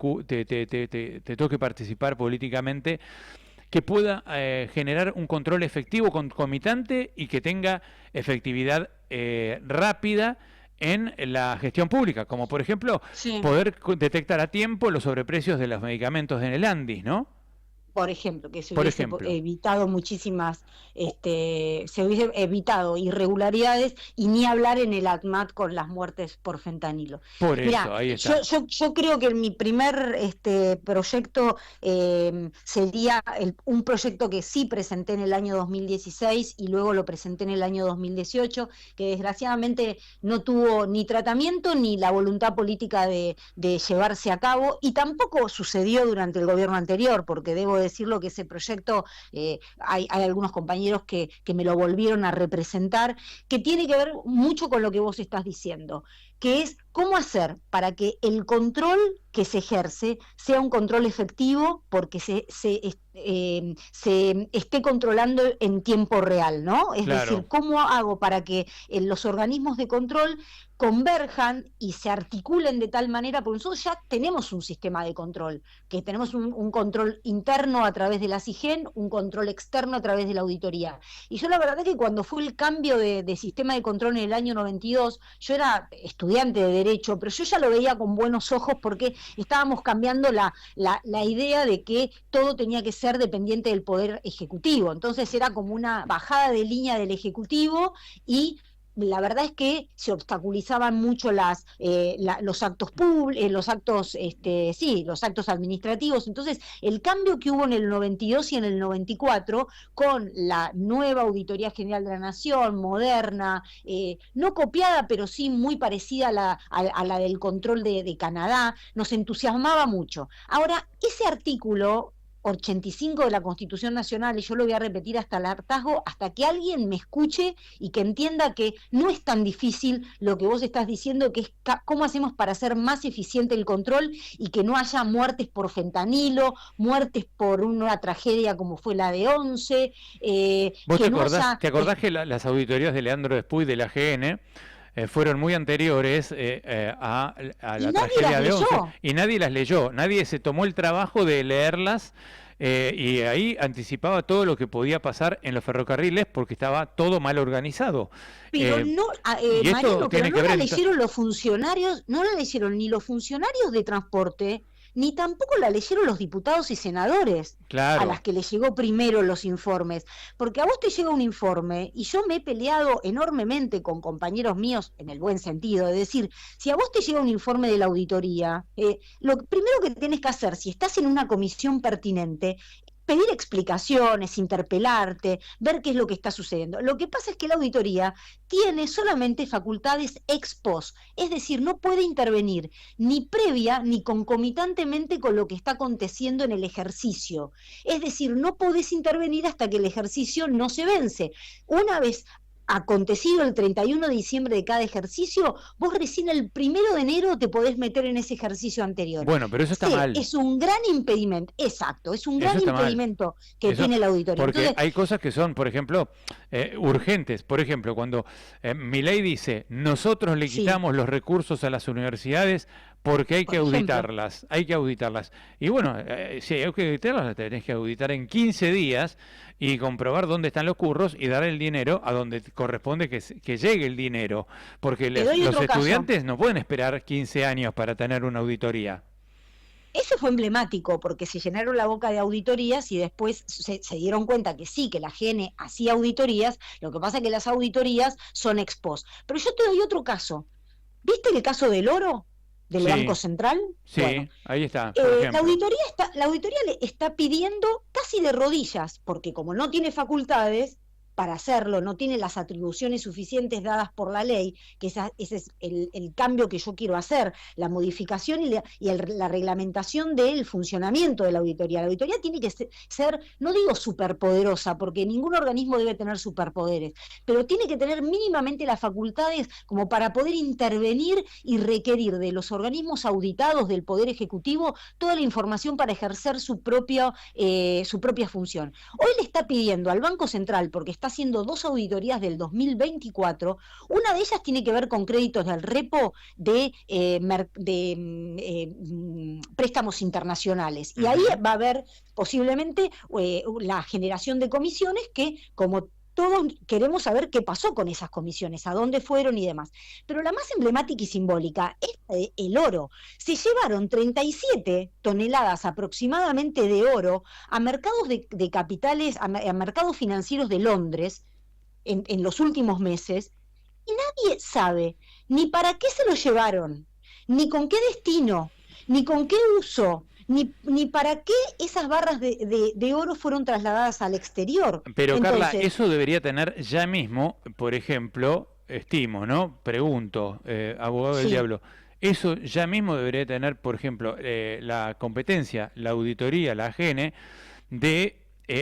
toque participar políticamente, que pueda generar un control efectivo, concomitante y que tenga efectividad rápida en la gestión pública, como por ejemplo poder detectar a tiempo los sobreprecios de los medicamentos en el ANDIS, ¿no? Por ejemplo, que se hubiese evitado muchísimas, se hubiese evitado irregularidades y ni hablar en el ACMAT con las muertes por fentanilo. Por eso, ahí está. Yo creo que mi primer proyecto sería un proyecto que sí presenté en el año 2016 y luego lo presenté en el año 2018, que desgraciadamente no tuvo ni tratamiento ni la voluntad política de llevarse a cabo, y tampoco sucedió durante el gobierno anterior, porque debo decirlo que ese proyecto, hay algunos compañeros que me lo volvieron a representar, que tiene que ver mucho con lo que vos estás diciendo, que es cómo hacer para que el control que se ejerce sea un control efectivo, porque se esté controlando en tiempo real, ¿no? Es decir, ¿cómo hago para que los organismos de control converjan y se articulen de tal manera? Porque nosotros ya tenemos un sistema de control, que tenemos un control interno a través de la SIGEN, un control externo a través de la auditoría. Y yo la verdad es que cuando fue el cambio de sistema de control en el año 92, yo era estudiante de Derecho, pero yo ya lo veía con buenos ojos, porque estábamos cambiando la idea de que todo tenía que ser dependiente del Poder Ejecutivo. Entonces era como una bajada de línea del Ejecutivo, y la verdad es que se obstaculizaban mucho los actos públicos, los actos administrativos. Entonces, el cambio que hubo en el 92 y en el 94, con la nueva Auditoría General de la Nación, moderna, no copiada, pero sí muy parecida a la del control de Canadá, nos entusiasmaba mucho. Ahora, ese artículo 85 de la Constitución Nacional, y yo lo voy a repetir hasta el hartazgo, hasta que alguien me escuche y que entienda que no es tan difícil lo que vos estás diciendo, que es cómo hacemos para hacer más eficiente el control y que no haya muertes por fentanilo, muertes por una tragedia como fue la de Once. ¿Vos te acordás que las auditorías de Leandro Despuy de la GN fueron muy anteriores a la tragedia de Once, y nadie las leyó, nadie se tomó el trabajo de leerlas, y ahí anticipaba todo lo que podía pasar en los ferrocarriles, porque estaba todo mal organizado. Pero Mariano, pero no la leyeron los funcionarios, no la leyeron ni los funcionarios de transporte, ni tampoco la leyeron los diputados y senadores, a las que les llegó primero los informes. Porque a vos te llega un informe, y yo me he peleado enormemente con compañeros míos, en el buen sentido, de decir, si a vos te llega un informe de la auditoría, lo primero que tenés que hacer, si estás en una comisión pertinente, pedir explicaciones, interpelarte, ver qué es lo que está sucediendo. Lo que pasa es que la auditoría tiene solamente facultades ex post, es decir, no puede intervenir ni previa ni concomitantemente con lo que está aconteciendo en el ejercicio. Es decir, no podés intervenir hasta que el ejercicio no se vence. Una vez acontecido el 31 de diciembre de cada ejercicio, vos recién el 1 de enero te podés meter en ese ejercicio anterior. Bueno, pero eso está mal. Es un gran impedimento, exacto, es un gran impedimento que tiene la auditoría. Porque entonces, hay cosas que son, por ejemplo, urgentes. Por ejemplo, cuando Milei dice, nosotros le quitamos los recursos a las universidades porque hay que auditarlas, Y bueno, si hay que auditarlas, las tenés que auditar en 15 días y comprobar dónde están los curros y dar el dinero a donde corresponde que llegue el dinero. Porque los estudiantes no pueden esperar 15 años para tener una auditoría. Ese fue emblemático, porque se llenaron la boca de auditorías y después se dieron cuenta que sí, que la GN hacía auditorías. Lo que pasa es que las auditorías son ex post. Pero yo te doy otro caso. ¿Viste el caso del oro? Del Banco Central. Sí, bueno, ahí está. La auditoría le está pidiendo casi de rodillas, porque como no tiene facultades, para hacerlo, no tiene las atribuciones suficientes dadas por la ley, que ese es el cambio que yo quiero hacer, la modificación y la reglamentación del funcionamiento de la auditoría. La auditoría tiene que ser, no digo superpoderosa, porque ningún organismo debe tener superpoderes, pero tiene que tener mínimamente las facultades como para poder intervenir y requerir de los organismos auditados del Poder Ejecutivo toda la información para ejercer su propia función. Hoy le está pidiendo al Banco Central, porque está haciendo 2 auditorías del 2024, una de ellas tiene que ver con créditos del repo de préstamos internacionales, y ahí va a haber posiblemente la generación de comisiones que, como todos queremos saber qué pasó con esas comisiones, a dónde fueron y demás. Pero la más emblemática y simbólica es el oro. Se llevaron 37 toneladas aproximadamente de oro a mercados de capitales, a mercados financieros de Londres en los últimos meses, y nadie sabe ni para qué se lo llevaron, ni con qué destino, ni con qué uso, ni para qué esas barras de oro fueron trasladadas al exterior. Pero entonces, Carla, eso debería tener ya mismo, por ejemplo, estimo, ¿no? Pregunto, abogado del diablo, eso ya mismo debería tener, por ejemplo, la competencia, la auditoría, la AGN, de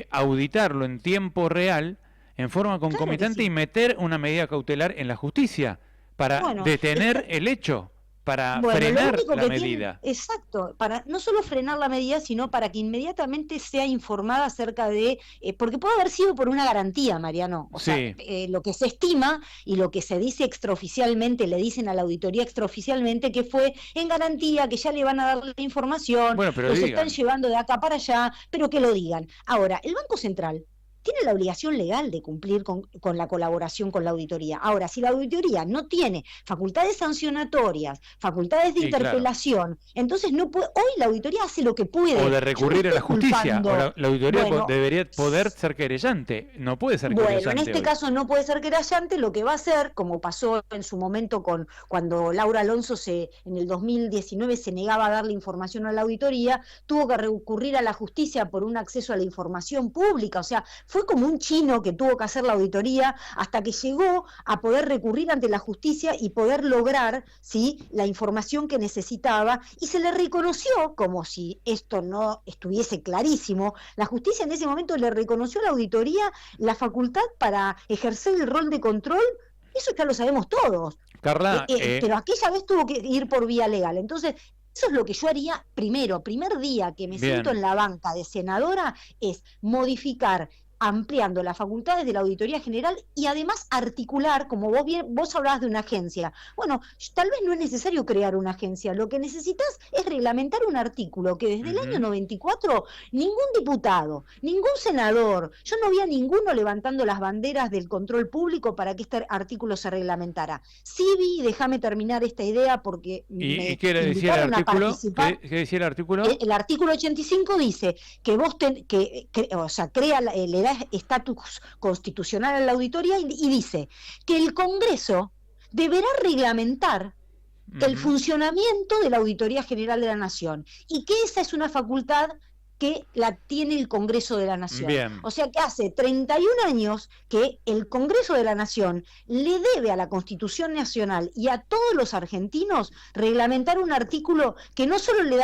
auditarlo en tiempo real, en forma concomitante, y meter una medida cautelar en la justicia para detener el hecho. Para frenar la medida. Exacto, para no solo frenar la medida, sino para que inmediatamente sea informada acerca de, porque puede haber sido por una garantía, Mariano, o sea, lo que se estima y lo que se dice extraoficialmente, le dicen a la auditoría extraoficialmente que fue en garantía, que ya le van a dar la información, pero se están llevando de acá para allá, pero que lo digan. Ahora, el Banco Central tiene la obligación legal de cumplir con la colaboración con la auditoría. Ahora, si la auditoría no tiene facultades sancionatorias, facultades de interpelación, entonces no puede, hoy la auditoría hace lo que puede. O de recurrir a la justicia. La auditoría debería poder ser querellante, no puede ser querellante. Bueno, en este caso no puede ser querellante, lo que va a hacer, como pasó en su momento cuando Laura Alonso en el 2019 se negaba a darle información a la auditoría, tuvo que recurrir a la justicia por un acceso a la información pública, o sea, fue como un chino que tuvo que hacer la auditoría hasta que llegó a poder recurrir ante la justicia y poder lograr la información que necesitaba, y se le reconoció, como si esto no estuviese clarísimo, la justicia en ese momento le reconoció a la auditoría la facultad para ejercer el rol de control. Eso ya lo sabemos todos. Carla, pero aquella vez tuvo que ir por vía legal. Entonces, eso es lo que yo haría primer día que me siento en la banca de senadora, es modificar, ampliando las facultades de la Auditoría General y además articular, como vos hablabas de una agencia. Bueno, tal vez no es necesario crear una agencia, lo que necesitas es reglamentar un artículo que desde el año 94 ningún diputado, ningún senador, yo no vi a ninguno levantando las banderas del control público para que este artículo se reglamentara. Sí vi, déjame terminar esta idea porque ¿Y qué decía el artículo? ¿Qué decía el artículo? El artículo 85 dice que vos crea le da estatus constitucional a la auditoría y dice que el Congreso deberá reglamentar el funcionamiento de la Auditoría General de la Nación y que esa es una facultad que la tiene el Congreso de la Nación. Bien. O sea que hace 31 años que el Congreso de la Nación le debe a la Constitución Nacional y a todos los argentinos reglamentar un artículo que no solo le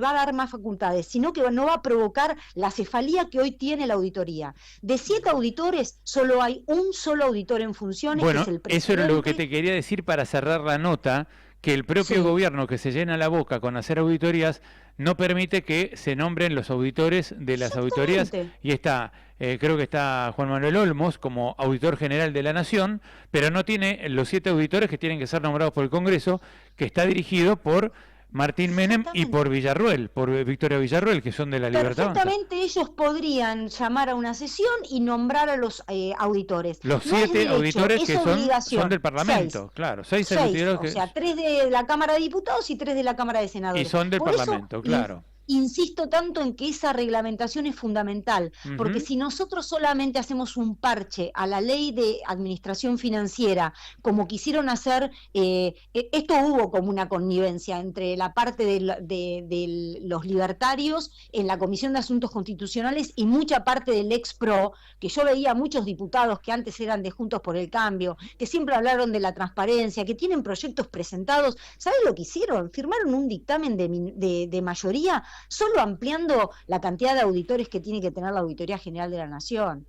va a dar más facultades, sino que no va a provocar la cefalía que hoy tiene la auditoría. De 7 auditores, solo hay un solo auditor en funciones, bueno, que es el presidente. Eso era lo que te quería decir para cerrar la nota, que el propio gobierno, que se llena la boca con hacer auditorías, no permite que se nombren los auditores de las auditorías, y está, creo que está Juan Manuel Olmos como auditor general de la Nación, pero no tiene los 7 auditores que tienen que ser nombrados por el Congreso, que está dirigido por Martín Menem y por Villarruel, por Victoria Villarruel, que son de la Libertad Avanza. Perfectamente ellos podrían llamar a una sesión y nombrar a los auditores. Los 7 auditores que son del Parlamento, 6 auditores. O sea, 3 de la Cámara de Diputados y 3 de la Cámara de Senadores. Y son del Parlamento, claro. insisto tanto en que esa reglamentación es fundamental, porque si nosotros solamente hacemos un parche a la ley de administración financiera, como quisieron hacer, esto hubo como una connivencia entre la parte de los libertarios en la Comisión de Asuntos Constitucionales y mucha parte del ex-PRO, que yo veía muchos diputados que antes eran de Juntos por el Cambio, que siempre hablaron de la transparencia, que tienen proyectos presentados. ¿Sabes lo que hicieron? Firmaron un dictamen de mayoría, solo ampliando la cantidad de auditores que tiene que tener la Auditoría General de la Nación.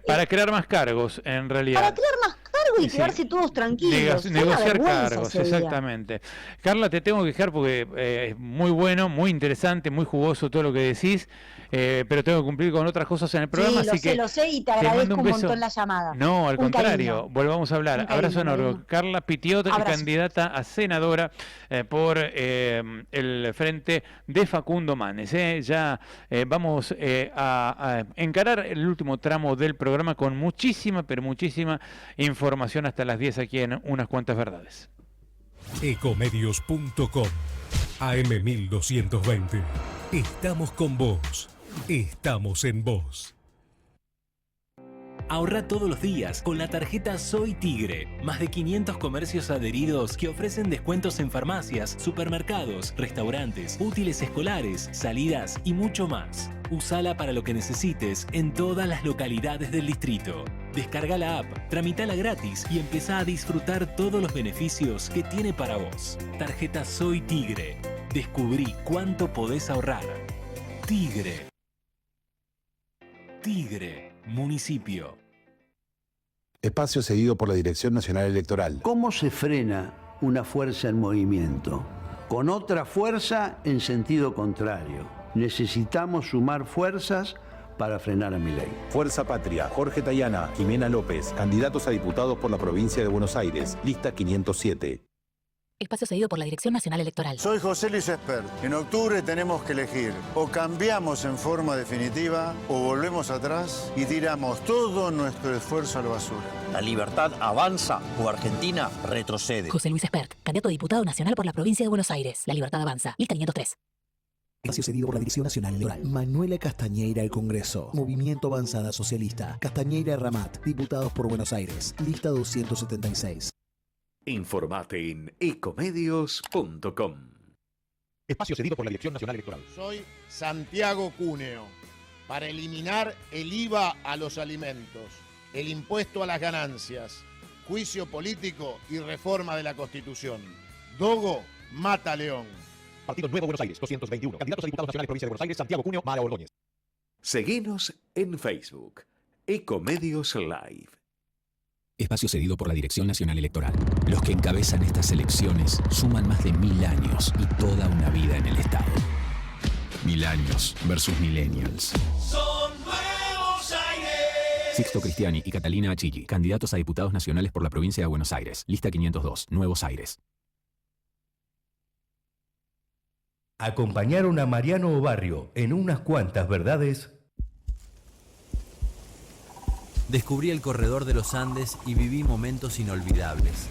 Para crear más cargos, en realidad. Para crear más cargos y quedarse todos tranquilos. Negociar cargos, exactamente. Carla, te tengo que dejar porque es muy bueno, muy interesante, muy jugoso todo lo que decís, pero tengo que cumplir con otras cosas en el programa. Sí, lo sé y te agradezco un montón la llamada. No, al contrario, cariño. Volvamos a hablar. Abrazo enorme. Carla Pitiot, candidata a senadora por el frente de Facundo Manes. Ya vamos a encarar el último tramo del programa con muchísima, pero muchísima información hasta las 10 aquí en Unas Cuantas Verdades. Ecomedios.com AM1220. Estamos con vos. Estamos en vos. Ahorra todos los días con la tarjeta Soy Tigre. Más de 500 comercios adheridos que ofrecen descuentos en farmacias, supermercados, restaurantes, útiles escolares, salidas y mucho más. Usala para lo que necesites en todas las localidades del distrito. Descarga la app, tramitala gratis y empezá a disfrutar todos los beneficios que tiene para vos. Tarjeta Soy Tigre. Descubrí cuánto podés ahorrar. Tigre. Tigre. Municipio. Espacio cedido por la Dirección Nacional Electoral. ¿Cómo se frena una fuerza en movimiento? Con otra fuerza en sentido contrario. Necesitamos sumar fuerzas para frenar a Milei. Fuerza Patria, Jorge Tayana, Jimena López, candidatos a diputados por la provincia de Buenos Aires, lista 507. Espacio cedido por la Dirección Nacional Electoral. Soy José Luis Espert. En octubre tenemos que elegir. O cambiamos en forma definitiva o volvemos atrás y tiramos todo nuestro esfuerzo a la basura. La libertad avanza o Argentina retrocede. José Luis Espert, candidato a diputado nacional por la provincia de Buenos Aires. La libertad avanza. Lista 503. Espacio cedido por la Dirección Nacional Electoral. Manuela Castañeira al Congreso. Movimiento Avanzada Socialista. Castañeira Ramat. Diputados por Buenos Aires. Lista 276. Informate en ecomedios.com. Espacio cedido por la Dirección Nacional Electoral. Soy Santiago Cúneo. Para eliminar el IVA a los alimentos, el impuesto a las ganancias, juicio político y reforma de la Constitución. Dogo mata León. Partido Nuevo Buenos Aires, 221. Candidatos a diputados nacionales, provincia de Buenos Aires, Santiago Cúneo, Mara Ordóñez. Seguinos en Facebook. Ecomedios Live. Espacio cedido por la Dirección Nacional Electoral. Los que encabezan estas elecciones suman más de 1000 años y toda una vida en el Estado. 1000 años versus millennials. Son Nuevos Aires. Sixto Cristiani y Catalina Achilli, candidatos a diputados nacionales por la provincia de Buenos Aires. Lista 502, Nuevos Aires. Acompañaron a Mariano Barrio en Unas Cuantas Verdades. Descubrí el corredor de los Andes y viví momentos inolvidables.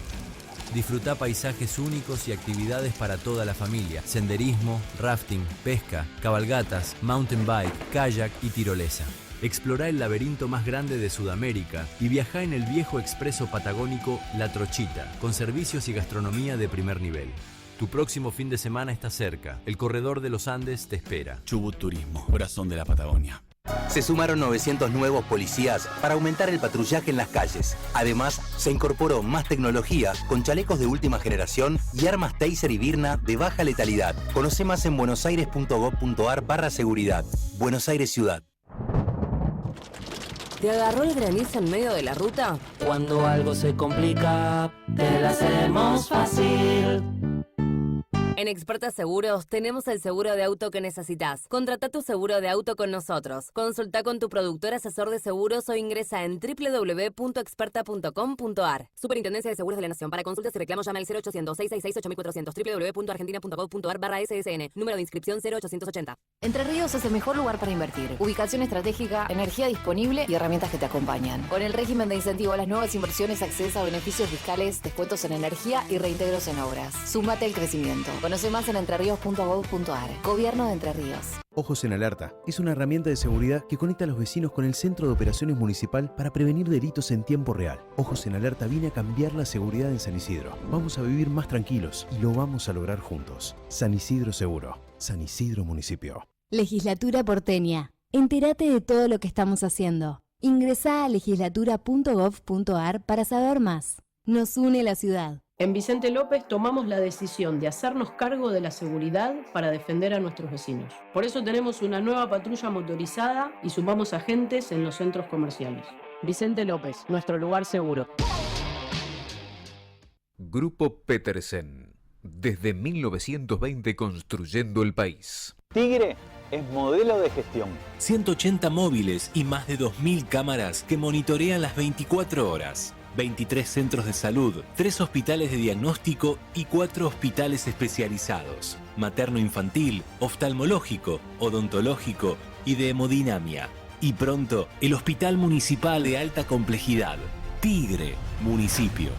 Disfrutá paisajes únicos y actividades para toda la familia. Senderismo, rafting, pesca, cabalgatas, mountain bike, kayak y tirolesa. Explorá el laberinto más grande de Sudamérica y viajá en el viejo expreso patagónico La Trochita, con servicios y gastronomía de primer nivel. Tu próximo fin de semana está cerca. El corredor de los Andes te espera. Chubut Turismo, corazón de la Patagonia. Se sumaron 900 nuevos policías para aumentar el patrullaje en las calles. Además, se incorporó más tecnología con chalecos de última generación y armas Taser y Birna de baja letalidad. Conoce más en buenosaires.gov.ar/seguridad. Buenos Aires Ciudad. ¿Te agarró el granizo en medio de la ruta? Cuando algo se complica, te la hacemos fácil. En Experta Seguros tenemos el seguro de auto que necesitas. Contrata tu seguro de auto con nosotros. Consulta con tu productor asesor de seguros o ingresa en www.experta.com.ar. Superintendencia de Seguros de la Nación. Para consultas y reclamos llama al 0800-666-8400 www.argentina.gov.ar/SSN. Número de inscripción 0880. Entre Ríos es el mejor lugar para invertir. Ubicación estratégica, energía disponible y herramientas que te acompañan. Con el régimen de incentivo a las nuevas inversiones accesa a beneficios fiscales, descuentos en energía y reintegros en obras. Súmate al crecimiento. Conoce más en entreríos.gov.ar. Gobierno de Entre Ríos. Ojos en Alerta es una herramienta de seguridad que conecta a los vecinos con el Centro de Operaciones Municipal para prevenir delitos en tiempo real. Ojos en Alerta viene a cambiar la seguridad en San Isidro. Vamos a vivir más tranquilos y lo vamos a lograr juntos. San Isidro Seguro. San Isidro Municipio. Legislatura porteña. Entérate de todo lo que estamos haciendo. Ingresá a legislatura.gov.ar para saber más. Nos une la ciudad. En Vicente López tomamos la decisión de hacernos cargo de la seguridad para defender a nuestros vecinos. Por eso tenemos una nueva patrulla motorizada y sumamos agentes en los centros comerciales. Vicente López, nuestro lugar seguro. Grupo Petersen, desde 1920 construyendo el país. Tigre es modelo de gestión. 180 móviles y más de 2.000 cámaras que monitorean las 24 horas. 23 centros de salud, 3 hospitales de diagnóstico y 4 hospitales especializados. Materno-infantil, oftalmológico, odontológico y de hemodinamia. Y pronto, el Hospital Municipal de Alta Complejidad. Tigre, municipio.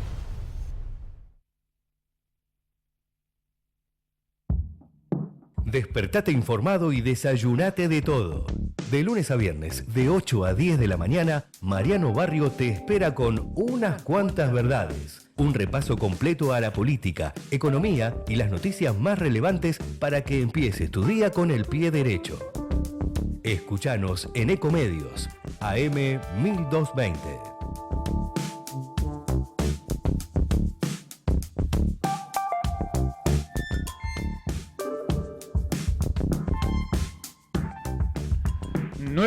Despertate informado y desayunate de todo. De lunes a viernes, de 8 a 10 de la mañana, Mariano Barrio te espera con unas cuantas verdades. Un repaso completo a la política, economía y las noticias más relevantes para que empieces tu día con el pie derecho. Escuchanos en Ecomedios, AM 1220.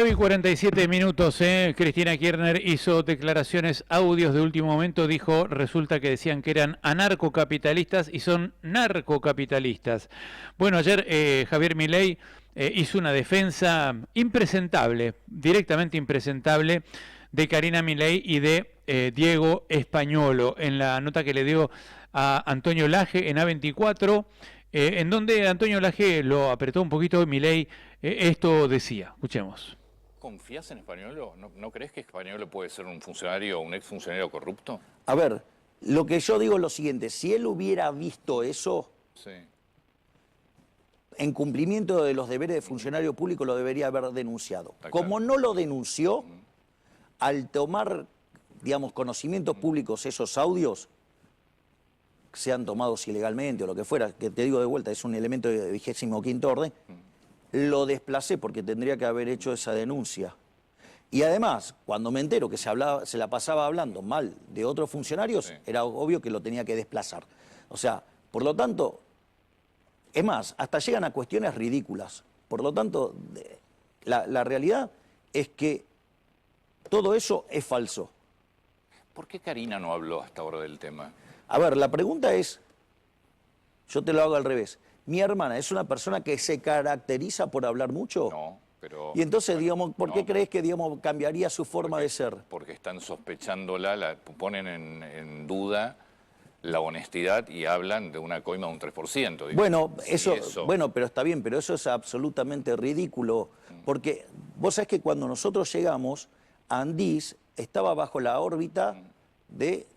Y 47 minutos, Cristina Kirchner hizo declaraciones, audios de último momento, dijo, resulta que decían que eran anarcocapitalistas y son narcocapitalistas. Bueno, ayer Javier Milei hizo una defensa impresentable, directamente impresentable, de Karina Milei y de Diego Españolo, en la nota que le dio a Antonio Laje en A24, en donde Antonio Laje lo apretó un poquito, Milei esto decía, escuchemos. ¿Confías en Españolo? ¿No crees que Españolo puede ser un funcionario, un exfuncionario corrupto? A ver, lo que yo digo es lo siguiente, si él hubiera visto eso, sí, en cumplimiento de los deberes de funcionario público lo debería haber denunciado. Como no lo denunció, al tomar, digamos, conocimientos públicos esos audios, sean tomados ilegalmente o lo que fuera, que te digo de vuelta, es un elemento de 25º orden, lo desplacé porque tendría que haber hecho esa denuncia. Y además, cuando me entero que se la pasaba hablando mal de otros funcionarios, era obvio que lo tenía que desplazar. O sea, por lo tanto, es más, hasta llegan a cuestiones ridículas. Por lo tanto, la realidad es que todo eso es falso. ¿Por qué Karina no habló hasta ahora del tema? A ver, la pregunta es, yo te lo hago al revés. ¿Mi hermana es una persona que se caracteriza por hablar mucho? No, pero... Y entonces, digamos, ¿por qué crees que, digamos, cambiaría su forma de ser? Porque están sospechándola, ponen en duda la honestidad y hablan de una coima de un 3%. Digo. Bueno, bueno, pero está bien, pero eso es absolutamente ridículo. Porque vos sabés que cuando nosotros llegamos, Andís estaba bajo la órbita de...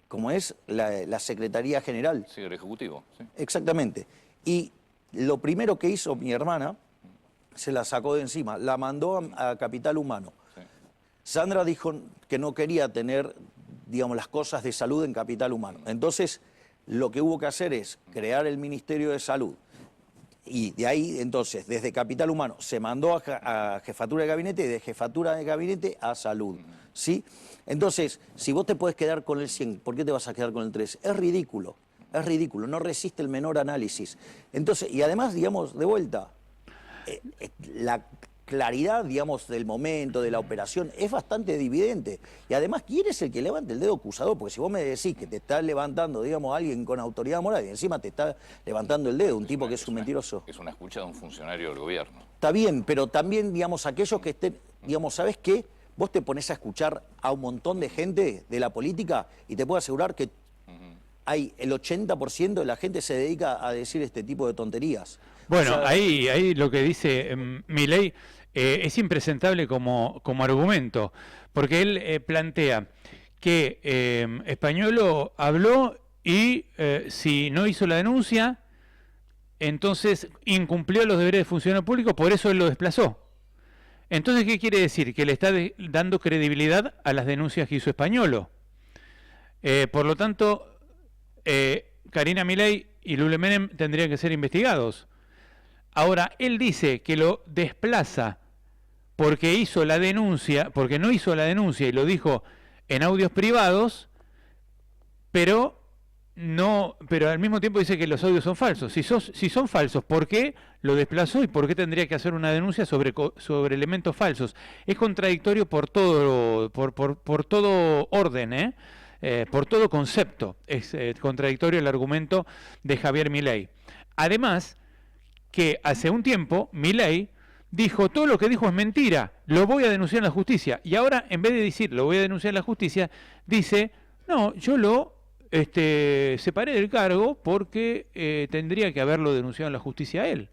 como es la Secretaría General. Sí, el Ejecutivo. Sí. Exactamente. Y lo primero que hizo mi hermana, se la sacó de encima, la mandó a Capital Humano. Sí. Sandra dijo que no quería tener, digamos, las cosas de salud en Capital Humano. Entonces, lo que hubo que hacer es crear el Ministerio de Salud. Y de ahí, entonces, desde Capital Humano se mandó a Jefatura de Gabinete y de Jefatura de Gabinete a Salud. ¿Sí? Entonces, si vos te podés quedar con el 100, ¿por qué te vas a quedar con el 3? Es ridículo, no resiste el menor análisis. Entonces, y además, digamos, de vuelta, la claridad, digamos, del momento, de la operación, es bastante evidente. Y además, ¿quién es el que levanta el dedo acusador? Porque si vos me decís que te está levantando, digamos, alguien con autoridad moral y encima te está levantando el dedo, un tipo que es un mentiroso. Es una escucha de un funcionario del gobierno. Está bien, pero también, digamos, aquellos que estén, digamos, ¿sabés qué? Vos te pones a escuchar a un montón de gente de la política y te puedo asegurar que hay el 80% de la gente se dedica a decir este tipo de tonterías. Bueno, o sea, ahí lo que dice Milei es impresentable como argumento, porque él plantea que Españolo habló y si no hizo la denuncia, entonces incumplió los deberes de funcionario público, por eso él lo desplazó. Entonces, ¿qué quiere decir? Que le está dando credibilidad a las denuncias que hizo Españolo. Por lo tanto, Karina Milei y Lule Menem tendrían que ser investigados. Ahora, él dice que lo desplaza porque hizo la denuncia, porque no hizo la denuncia y lo dijo en audios privados, pero al mismo tiempo dice que los audios son falsos. Si son falsos, ¿por qué lo desplazó y por qué tendría que hacer una denuncia sobre elementos falsos? Es contradictorio por todo orden, por todo concepto. Es contradictorio el argumento de Javier Milei. Además, que hace un tiempo Milei dijo, todo lo que dijo es mentira, lo voy a denunciar en la justicia. Y ahora, en vez de decir, lo voy a denunciar en la justicia, dice, no, yo lo separé del cargo porque tendría que haberlo denunciado en la justicia a él.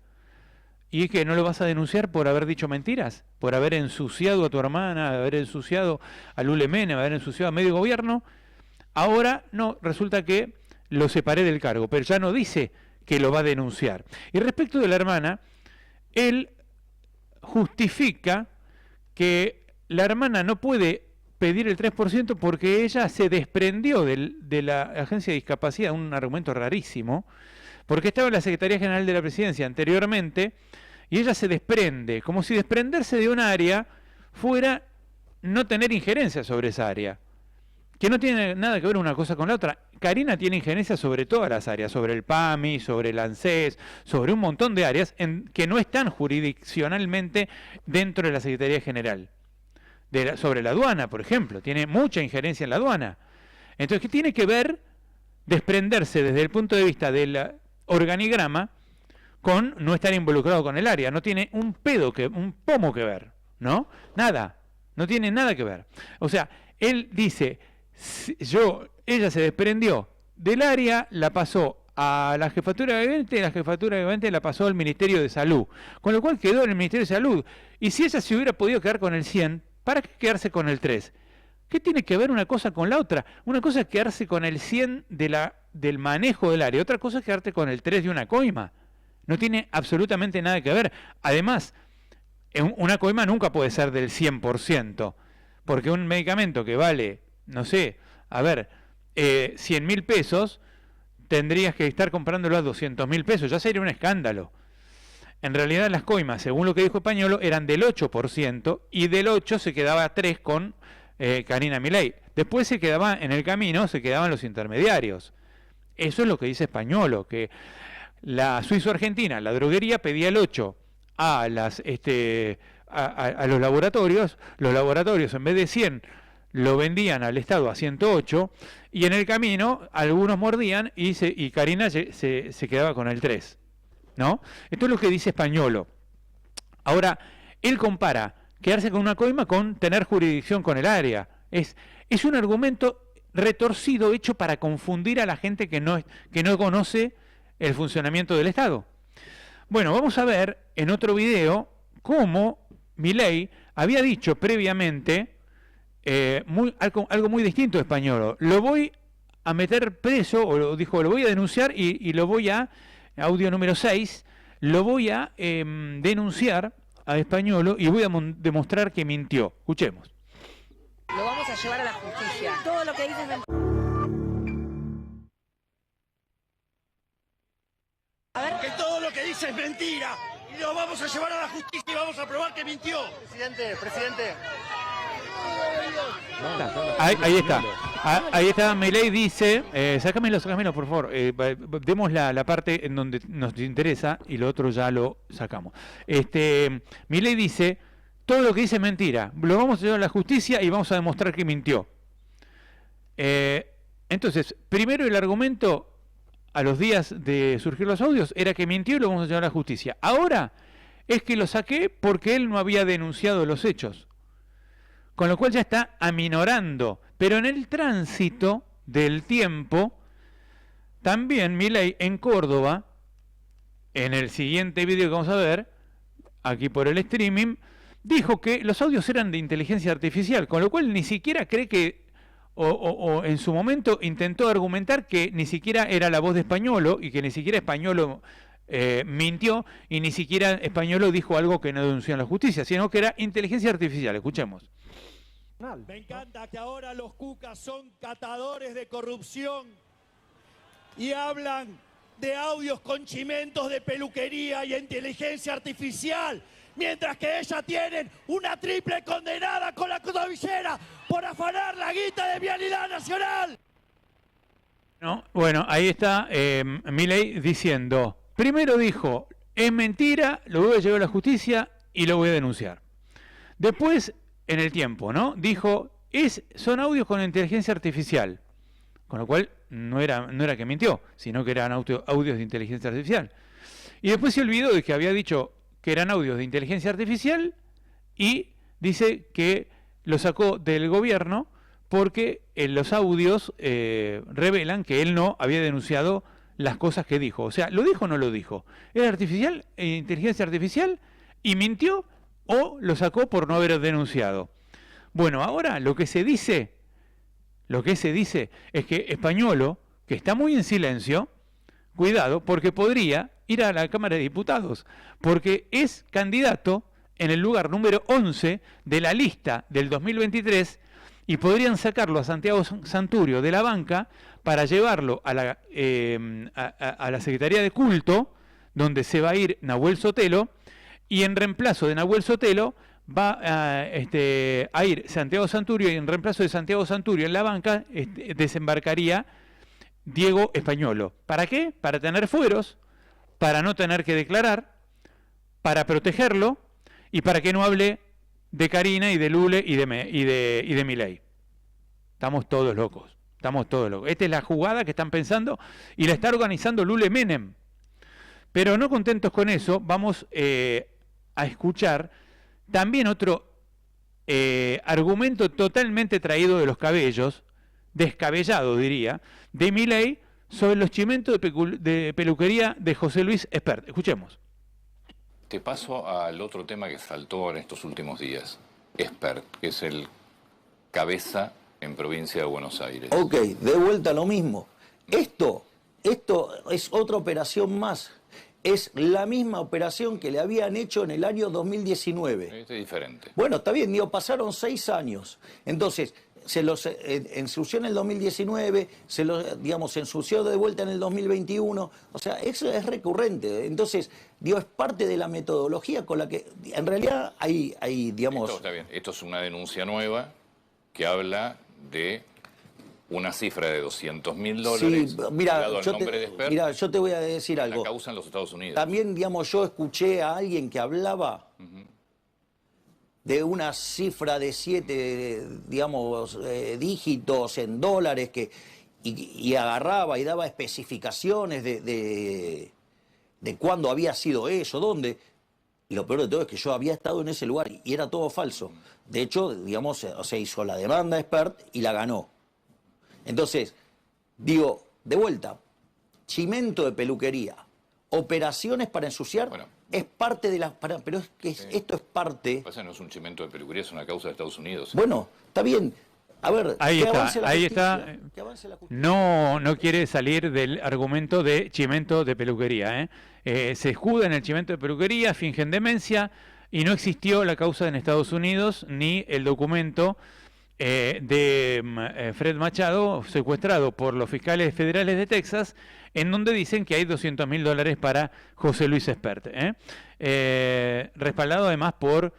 ¿Y que no lo vas a denunciar por haber dicho mentiras? ¿Por haber ensuciado a tu hermana, haber ensuciado a Lule Menem, haber ensuciado a medio gobierno? Ahora, no, resulta que lo separé del cargo, pero ya no dice que lo va a denunciar. Y respecto de la hermana, él justifica que la hermana no puede pedir el 3% porque ella se desprendió de la Agencia de Discapacidad, un argumento rarísimo, porque estaba en la Secretaría General de la Presidencia anteriormente, y ella se desprende, como si desprenderse de un área fuera no tener injerencia sobre esa área, que no tiene nada que ver una cosa con la otra. Karina tiene injerencia sobre todas las áreas, sobre el PAMI, sobre el ANSES, sobre un montón de áreas que no están jurisdiccionalmente dentro de la Secretaría General. Sobre la aduana, por ejemplo, tiene mucha injerencia en la aduana. Entonces, ¿qué tiene que ver desprenderse desde el punto de vista del organigrama con no estar involucrado con el área? No tiene un pomo que ver, ¿no? Nada, no tiene nada que ver. O sea, él dice, ella se desprendió del área, la pasó a la jefatura de gabinete, y la jefatura de gabinete la pasó al Ministerio de Salud, con lo cual quedó en el Ministerio de Salud. Y si ella se hubiera podido quedar con el 100, ¿para qué quedarse con el 3? ¿Qué tiene que ver una cosa con la otra? Una cosa es quedarse con el 100 del manejo del área, otra cosa es quedarte con el 3 de una coima. No tiene absolutamente nada que ver. Además, una coima nunca puede ser del 100%, porque un medicamento que vale, no sé, 100.000 pesos, tendrías que estar comprándolo a 200.000 pesos, ya sería un escándalo. En realidad las coimas, según lo que dijo Españolo, eran del 8%, y del 8 se quedaba 3 con Karina Milei. Después se quedaba en el camino, se quedaban los intermediarios. Eso es lo que dice Españolo, que la suizo-argentina, la droguería, pedía el 8 a los laboratorios en vez de 100 lo vendían al Estado a 108, y en el camino algunos mordían y Karina se quedaba con el 3. ¿No? Esto es lo que dice Españolo. Ahora, él compara quedarse con una coima con tener jurisdicción con el área. Es un argumento retorcido hecho para confundir a la gente que no conoce el funcionamiento del Estado. Bueno, vamos a ver en otro video cómo Milei había dicho previamente algo muy distinto de Españolo. Lo voy a meter preso, o dijo, lo voy a denunciar y lo voy a... Audio número 6, lo voy a denunciar a Españolo y voy a demostrar que mintió. Escuchemos. Lo vamos a llevar a la justicia. Todo lo que dices es mentira. A ver. Que todo lo que dice es mentira. Y lo vamos a llevar a la justicia y vamos a probar que mintió. Presidente. Ahí está. Ahí está, Milei dice, sácamelo, por favor. Demos la parte en donde nos interesa y lo otro ya lo sacamos. Milei dice, todo lo que dice es mentira. Lo vamos a llevar a la justicia y vamos a demostrar que mintió. Entonces, primero el argumento a los días de surgir los audios era que mintió y lo vamos a llevar a la justicia. Ahora es que lo saqué porque él no había denunciado los hechos. Con lo cual ya está aminorando. Pero en el tránsito del tiempo, también Milei en Córdoba, en el siguiente video que vamos a ver, aquí por el streaming, dijo que los audios eran de inteligencia artificial, con lo cual ni siquiera cree que o en su momento intentó argumentar que ni siquiera era la voz de Españolo y que ni siquiera Españolo mintió y ni siquiera Españolo dijo algo que no denunció en la justicia, sino que era inteligencia artificial. Escuchemos. Me encanta que ahora los cucas son catadores de corrupción y hablan de audios con chimentos de peluquería y inteligencia artificial, mientras que ellas tienen una triple condenada con la tobillera por afanar la guita de Vialidad Nacional. No, bueno, ahí está Milei diciendo, primero dijo, es mentira, lo voy a llevar a la justicia y lo voy a denunciar. Después, en el tiempo, ¿no? Dijo, son audios con inteligencia artificial, con lo cual no era que mintió, sino que eran audios de inteligencia artificial. Y después se olvidó de que había dicho que eran audios de inteligencia artificial y dice que lo sacó del gobierno porque los audios revelan que él no había denunciado las cosas que dijo. O sea, ¿lo dijo o no lo dijo? ¿Era artificial, inteligencia artificial y mintió o lo sacó por no haber denunciado? Bueno, ahora lo que se dice es que Españolo, que está muy en silencio, cuidado, porque podría ir a la Cámara de Diputados, porque es candidato en el lugar número 11 de la lista del 2023 y podrían sacarlo a Santiago Santurio de la banca para llevarlo a la Secretaría de Culto, donde se va a ir Nahuel Sotelo, y en reemplazo de Nahuel Sotelo va a ir Santiago Santurio, y en reemplazo de Santiago Santurio en la banca desembarcaría Diego Españolo. ¿Para qué? Para tener fueros, para no tener que declarar, para protegerlo y para que no hable de Karina y de Lule y de Milei. Estamos todos locos. Esta es la jugada que están pensando y la está organizando Lule Menem. Pero no contentos con eso, vamos a escuchar también otro argumento totalmente traído de los cabellos, descabellado diría, de Milei sobre los chimentos de peluquería de José Luis Espert. Escuchemos. Te paso al otro tema que saltó en estos últimos días. Espert, que es el cabeza en provincia de Buenos Aires. Ok, de vuelta a lo mismo. Esto es otra operación más. Es la misma operación que le habían hecho en el año 2019. Este es diferente. Bueno, está bien, pasaron 6 años. Entonces, se los ensució en el 2019, se ensució de vuelta en el 2021. O sea, eso es recurrente. Entonces, es parte de la metodología con la que, en realidad, hay digamos... Esto está bien. Esto es una denuncia nueva que habla de una cifra de $200.000. Sí, mira, yo te voy a decir algo. La causa en los Estados Unidos. También, yo escuché a alguien que hablaba de una cifra de 7, dígitos en dólares y agarraba y daba especificaciones de cuándo había sido eso, dónde. Y lo peor de todo es que yo había estado en ese lugar y era todo falso. De hecho, se hizo la demanda Espert y la ganó. Entonces, de vuelta, chimento de peluquería, operaciones para ensuciar, es parte de pero es que esto es parte... No es un chimento de peluquería, es una causa de Estados Unidos. Bueno, está bien. A ver, ahí está. No quiere salir del argumento de chimento de peluquería. Se escuda en el chimento de peluquería, fingen demencia, y no existió la causa en Estados Unidos ni el documento de Fred Machado, secuestrado por los fiscales federales de Texas, en donde dicen que hay $200.000 para José Luis Espert, respaldado además por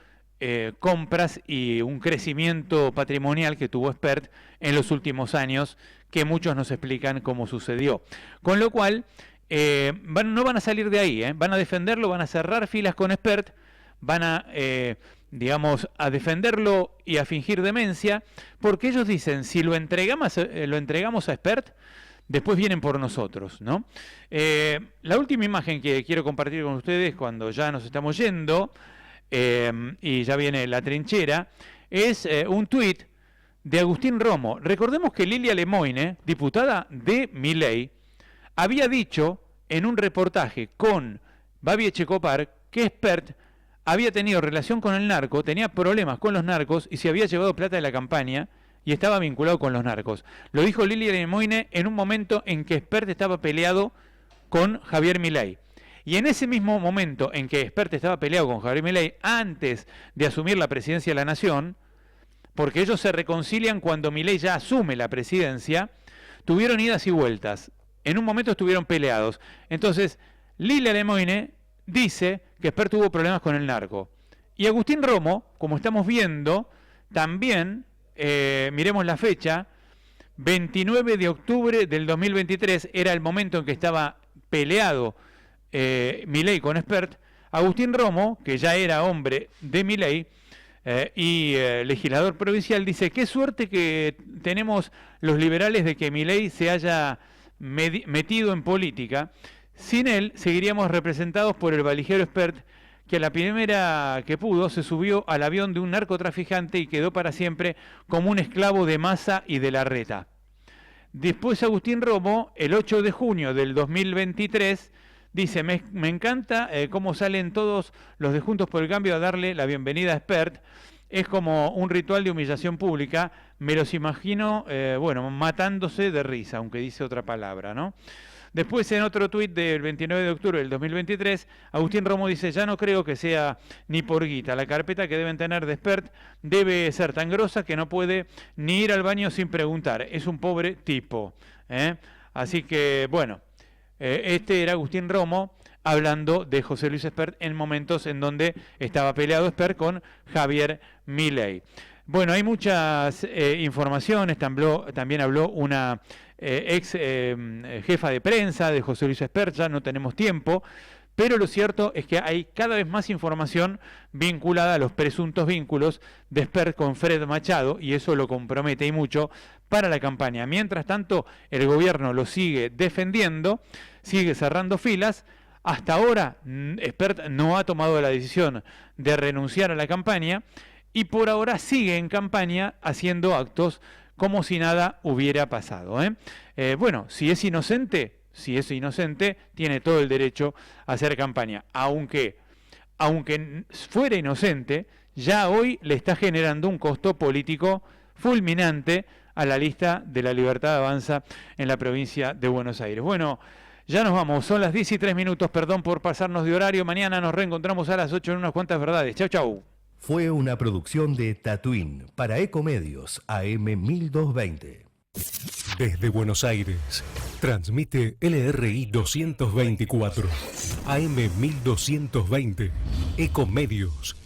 compras y un crecimiento patrimonial que tuvo Espert en los últimos años, que muchos nos explican cómo sucedió. Con lo cual, no van a salir de ahí, van a defenderlo, van a cerrar filas con Espert, van a defenderlo y a fingir demencia, porque ellos dicen, si lo entregamos a Espert, después vienen por nosotros, ¿no? La última imagen que quiero compartir con ustedes, cuando ya nos estamos yendo, y ya viene la trinchera, es un tuit de Agustín Romo. Recordemos que Lilia Lemoine, diputada de Milei, había dicho en un reportaje con Babi Echecopar que Espert había tenido relación con el narco, tenía problemas con los narcos y se había llevado plata de la campaña y estaba vinculado con los narcos. Lo dijo Lilian Lemoine en un momento en que Espert estaba peleado con Javier Milei. Y en ese mismo momento en que Espert estaba peleado con Javier Milei, antes de asumir la presidencia de la Nación, porque ellos se reconcilian cuando Milei ya asume la presidencia, tuvieron idas y vueltas. En un momento estuvieron peleados. Entonces, Lilian Lemoine dice que Espert tuvo problemas con el narco. Y Agustín Romo, como estamos viendo, también, miremos la fecha, 29 de octubre del 2023, era el momento en que estaba peleado Milei con Espert. Agustín Romo, que ya era hombre de Milei y legislador provincial, dice: qué suerte que tenemos los liberales de que Milei se haya metido en política. Sin él seguiríamos representados por el valijero Espert, que a la primera que pudo se subió al avión de un narcotraficante y quedó para siempre como un esclavo de Massa y de Larreta. Después Agustín Romo, el 8 de junio del 2023, dice: me encanta cómo salen todos los de Juntos por el Cambio a darle la bienvenida a Espert. Es como un ritual de humillación pública. Me los imagino, matándose de risa, aunque dice otra palabra, ¿no? Después, en otro tuit del 29 de octubre del 2023, Agustín Romo dice: ya no creo que sea ni por guita. La carpeta que deben tener de Espert debe ser tan grosa que no puede ni ir al baño sin preguntar. Es un pobre tipo. Así que, bueno, este era Agustín Romo hablando de José Luis Espert en momentos en donde estaba peleado Espert con Javier Milei. Bueno, hay muchas informaciones. También habló una ex jefa de prensa de José Luis Espert, ya no tenemos tiempo, pero lo cierto es que hay cada vez más información vinculada a los presuntos vínculos de Espert con Fred Machado, y eso lo compromete y mucho para la campaña. Mientras tanto, el gobierno lo sigue defendiendo, sigue cerrando filas. Hasta ahora, Espert no ha tomado la decisión de renunciar a la campaña y por ahora sigue en campaña haciendo actos como si nada hubiera pasado. Bueno, si es inocente, tiene todo el derecho a hacer campaña. Aunque fuera inocente, ya hoy le está generando un costo político fulminante a la lista de La Libertad Avanza en la provincia de Buenos Aires. Bueno, ya nos vamos, son las 10:03, perdón por pasarnos de horario. Mañana nos reencontramos a las 8 en unas cuantas verdades. Chau, chau. Fue una producción de Tatooine para Ecomedios AM 1220. Desde Buenos Aires, transmite LRI 224, AM 1220, Ecomedios.